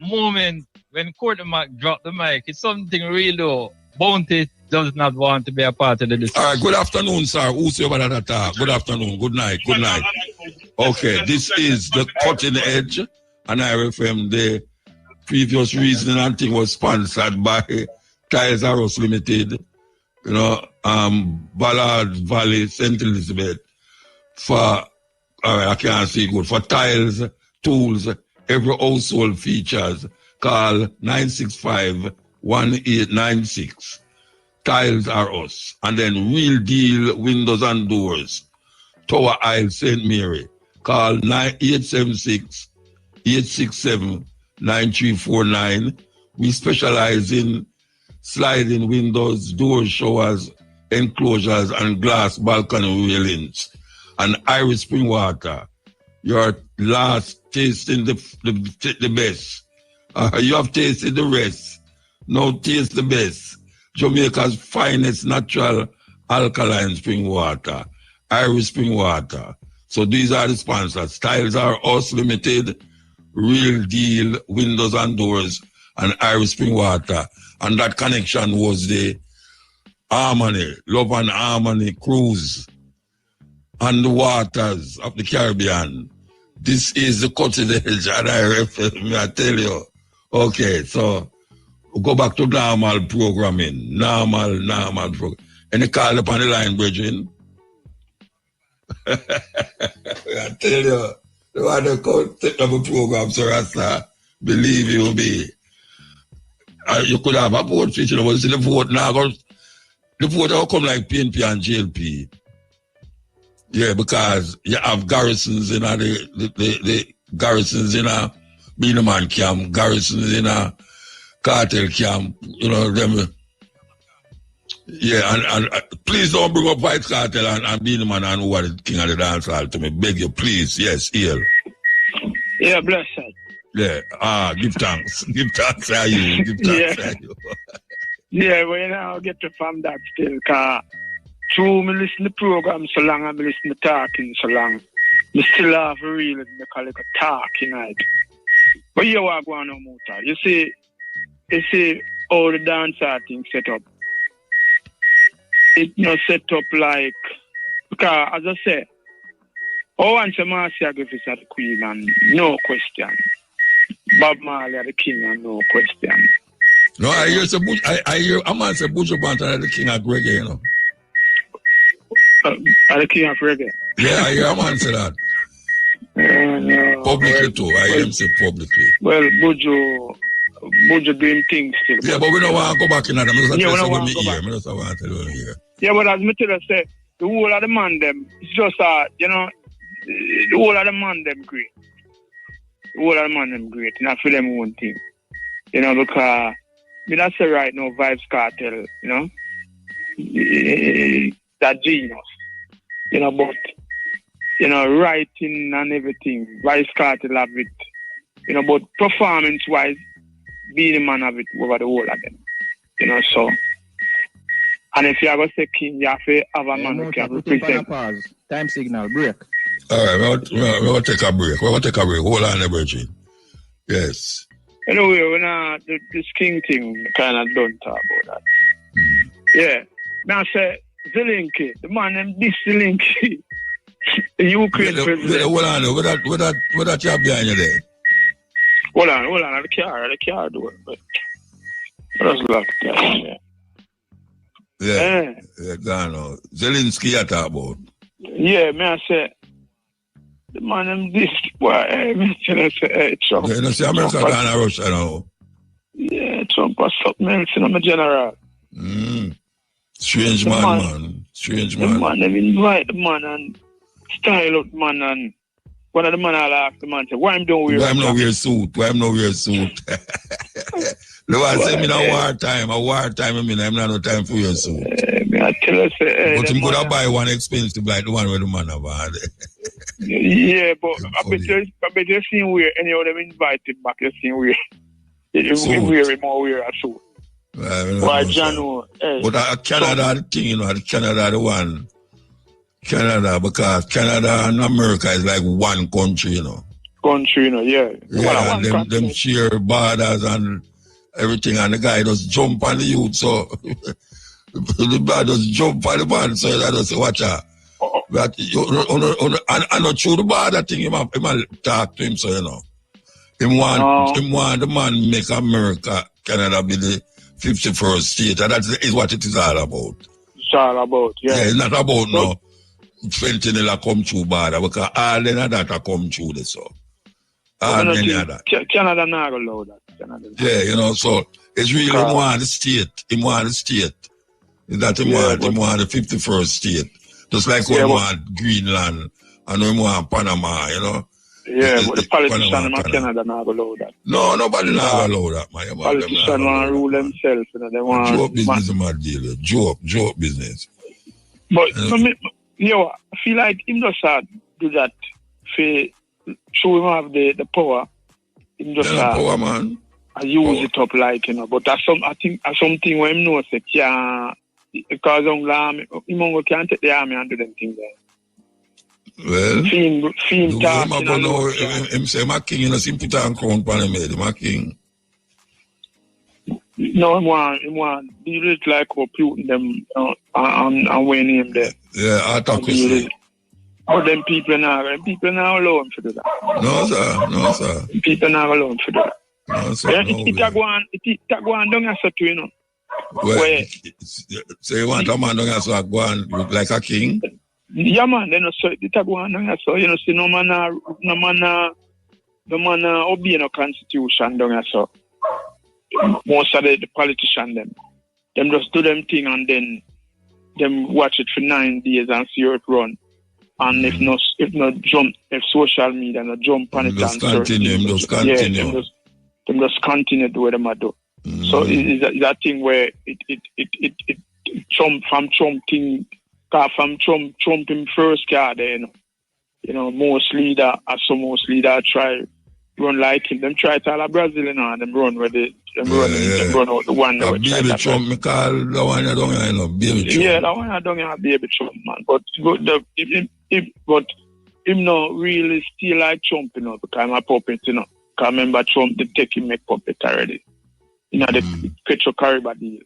moment when Courtney Mac dropped the mic, it's something real though. Bounty does not want to be a part of the discussion. All right, good afternoon, sir. Who's your brother? Good afternoon. Good night. Okay, this is the Cutting Edge, and IRFM. The previous reasoning and thing was sponsored by Tiles Arrows Limited, Ballard Valley, St. Elizabeth, for, I can't see good, for tiles, tools, every household features, call 965-1896. Tiles Are Us. And then Real Deal Windows and Doors, Tower Isle, St. Mary, call 867-867-9349. We specialize in sliding windows, doors, showers, enclosures, and glass balcony railings. And Irish Spring Water, your last tasting the best. You have tasted the rest. Now taste the best. Jamaica's finest natural alkaline spring water, Irish Spring Water. So these are the sponsors. Tiles Are Us Limited, Real Deal Windows and Doors, and Irish Spring Water. And that connection was the Harmony, Love and Harmony cruise on the waters of the Caribbean. This is the Cutting Edge, and I tell you. Okay, so we'll go back to normal programming. Normal program. Any call up on the line, brethren? I tell you, the one that come take up a program, Sir Rasta, believe you me. You could have a vote feature, but see the vote now, the vote will come like PNP and JLP. Yeah, because you have garrisons in the garrisons in a Beenie Man camp, garrisons in a cartel camp, them. Yeah, and please don't bring up Vybz Kartel and Beenie Man and who are the king of the dancehall to me. Beg you, please. Yes, here. Yeah, bless her. Yeah, give thanks. Give thanks to you. Give thanks to you. Yeah, well, I'll get to from that still, because through me listen to the program so long and me listen to talking so long, me still have a real, me call it a talking night. But you are going on, Muta. You see all the dancehall thing set up. It not set up like, because as I say, once a Marcia Griffiths are the queen and no question. Bob Marley are the king and no question. No, I hear some I hear a man say Buju Banton is the king of reggae, you know. The king of reggae. Yeah, I hear a man say that. No, Publicly too. I hear him say publicly. Well, Buju doing things still. Yeah, but we don't want to go back in that. Yeah, we don't want to go back. I just want to tell you here. Yeah, but as me tell you, say, the whole of the man them, it's just you know, the whole of the man them great. The whole of the man them great. And I feel them one thing. You know, because me not say right now Vybz Kartel, you know, that genius. You know, but you know, writing and everything, Vybz Kartel have it. You know, but performance wise, Beenie Man have it over the whole of them. You know, so. And if you are going to say king, you have to have a man who can represent. Pause. Time signal, break. All right, we're going to take a break. Hold on, Bridget. Yes. Anyway, when this king thing, kind of don't talk about that. Yeah. Now, I say, Zelensky, the man named this Zelensky, the Ukraine president. Hold on, what that you have behind you there? Hold on, the car door. But just lock that, yeah, gone on. Zelensky you talk about. Yeah, man, I say, the man named this, boy, man, I say, Trump. You know, see, America gone to Russia now. Yeah, Trump was something else, you know, my general. Strange man. Strange man. The man, they invite the man and style out the man, and one of the man I'll ask the man, say, why I'm don't wear a suit? Why I'm not wear a suit? Look, I say, I'm wartime, I mean, I'm not no time for your suit. I tell you, say, but I'm going to buy one expensive like the one where the man have had. Yeah, but I bet you seen where any of them invite him back, you seen where. You wear him or wear a suit. Why, John? But Canada, the thing, you know, Canada, the one. Canada, because Canada and America is like one country, you know. Yeah. Yeah, and them share borders and everything, and the guy just jump on the youth, so the guy just jump on the man, so I just say, watch out. But and not through the border thing, he might talk to him, so you know. Him want the man make America, Canada be the 51st state, and that is what it is all about. It's all about, yeah. Yeah, it's not about no fentanyl come through border, because all of that come through this, so. Canada not allow that. Yeah, you know, so it's really him want the state. Him want the state. That him want the 51st state. Just like we want Greenland and we want Panama, you know. Yeah, but the politicians in Canada not allow that. No, nobody not allow that, man. Politicians want to rule themselves, you know. They want joke business is my deal. Joke business. But I feel like him just do that for show him have the power. Him just power, man. I use it up like, you know. But I think that's something where him knows that because him can't take the army and do them things there. Well, Fiend talking. Him say my king, you know, him put on crown pan him head, my king. No, him want do it like how Putin them and when him there. Yeah, autocracy. Oh, them people now allow him to do that. No, sir. People now allow him to do that. No, sir. It go on down as you know. Well, so you want a man down as go on like a king? Yeah, man. Then it go on down as you know. See, no man obey no constitution down as so. Most of the politicians them just do them thing and then them watch it for 9 days and see how it run. And if social media no jump on it just continue. Them just continue to what them do. So it's that thing where it Trump thing, from Trump him first card there, you know, most leader try run like him. Them try to all Brazil, you know, and them run where they run out the one that baby Trump, me call the one you don't know, baby Trump. Yeah, that one I don't know, baby Trump, man. But him not really still like Trump, you know, because I'm a puppet, you know. Because remember Trump did take him make puppet already. You know, the Petro Caribbean deal.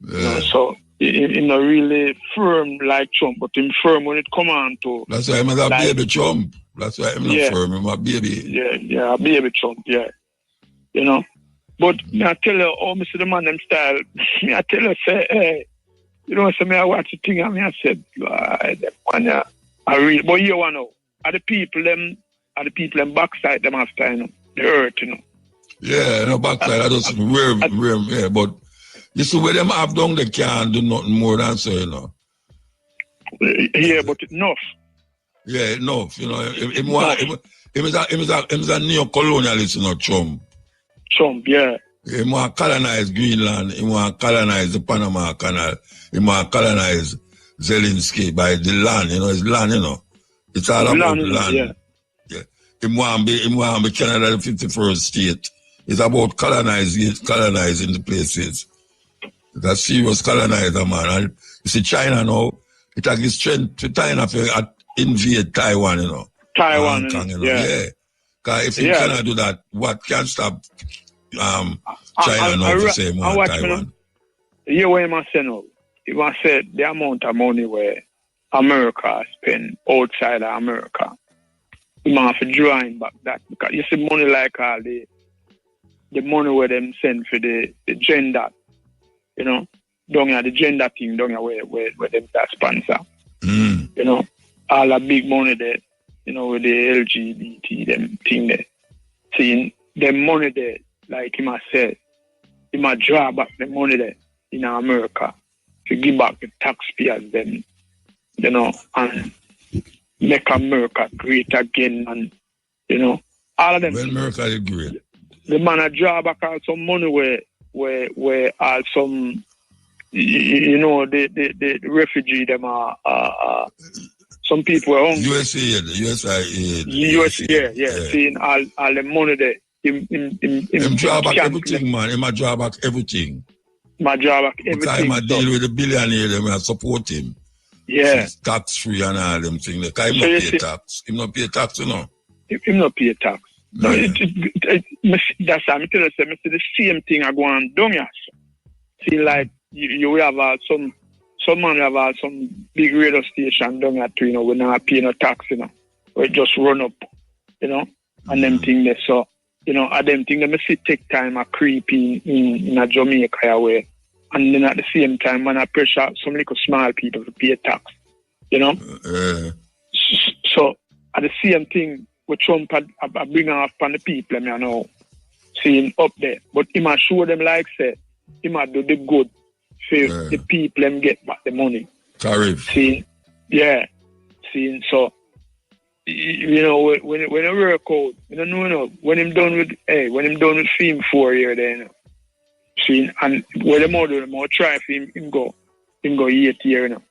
Yeah. You know, so he's not really firm like Trump, but him firm when it come on to. That's why I'm a baby Trump. That's why I'm not firm, I'm a baby. Yeah, baby Trump, yeah. You know. But me I tell you, oh, Mr. the man them style, me I tell you, say, hey, you know, so me I watch the thing and me I said, them man, I real, but you want to know, are the people them backside them after, you know, the earth, you know. Yeah, no backside, I just rare, yeah, but you see where them have done, they can't do nothing more than so, you know. Yeah, but enough. Yeah, enough, you know. Him is a neo-colonialist, you know, Trump. Trump, yeah. He want to colonize Greenland. He want to colonize the Panama Canal. He want to colonize Zelensky by the land. You know, it's land. You know, it's all about land. Yeah. He want to be Canada the 51st state. It's about colonizing the places. It's a serious colonizer, man. And you see, China now, it has its strength to China to invade Taiwan. You know, Taiwan, Hong Kong, you know, yeah. Because if you cannot do that, what can stop? China now to say more Taiwan. Yeah, what he must say now? He must say the amount of money where America spend outside of America. He must have to drawing back that. Because you see money like all the money where them send for the gender, you know, down here, the gender thing down here where them that sponsor. You know, all the big money there, you know, with the LGBT, them thing there. Seeing them money there, like he must say, he must draw back the money there in America to give back the taxpayers then, you know, and make America great again, and you know, all of them. Well, America is great. The man a draw back all some money where all some, you know, the refugee them are some people are hungry. USA, yeah. Seeing all the money there. Him draw back everything, man. Him draw back everything. Because him deal with the billionaire, them and support him. Yeah. Tax free and all them things. Because him not pay tax. Him not pay tax, you know. Him not pay tax. No, that's how I'm telling you, I see the same thing I go on down here. See, like, you have some man have some big radio station down here too, you know, we not pay no tax, you know. We just run up, you know, and them things there. So, you know, and them things, them see take time a creep in a Jamaica way. And then at the same time, when I pressure some little small people to pay tax, you know. So, at the same thing, with Trump I bring off on the people, I know, seeing up there. But he must show them like, say, he must do the good for the people and get back the money. Tariff. Seeing, so, you know, when I work out, you know, when I'm done with film 4 years, then, see, and when I'm do, I'm try for him go 8 years, you know.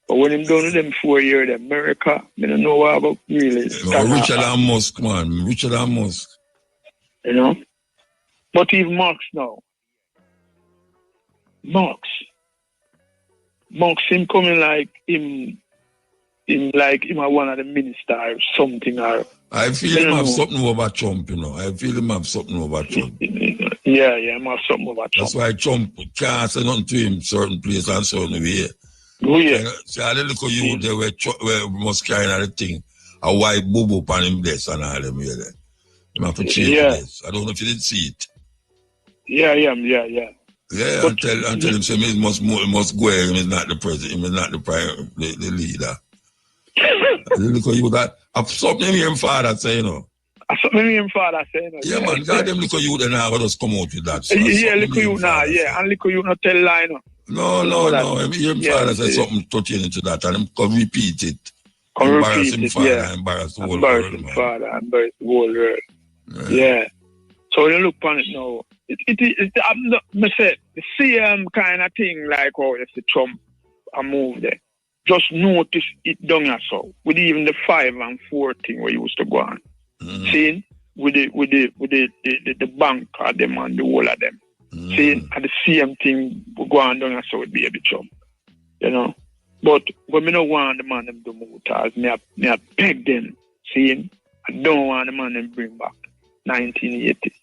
But when I'm done with them 4 years, America, I don't know what about really. No, richer than Musk, man. Richer than Musk. You know? But even Musk now. Musk him coming like him are one of the ministers or something. Or I feel him have something over Trump, you know. I feel him have something over Trump. Yeah, him have something over Trump. That's why Trump can't say nothing to him certain place and certain way. Oh, yeah. See, I look at you there where Musk carrying all the thing. A white boo on him this and all them here. Him have to change this. I don't know if you did see it. Yeah. Yeah, but, until him say he must go here. He is not the president. He is not the leader. Look at you that. I've something him father say, you know. Yeah, man. God, them look at you then I just come out with that. So yeah, look at you now. Yeah, and look at you not tell lie, no. No. Him father say something touching into that, and him can repeat it. Embarrass him father, embarrass the whole world, man. Embarrass the whole world. Yeah. So when you look on it now, the same kind of thing like how you see Trump a move there. Just notice it down here so. With even the 5 and 4 thing where you used to go on. Seeing with the bank or them and the whole of them. Seeing at the same thing we go on down here so with baby Trump. You know? But when me don't want the man them do Muta, me I beg them, seeing I don't want the man them bring back 1980.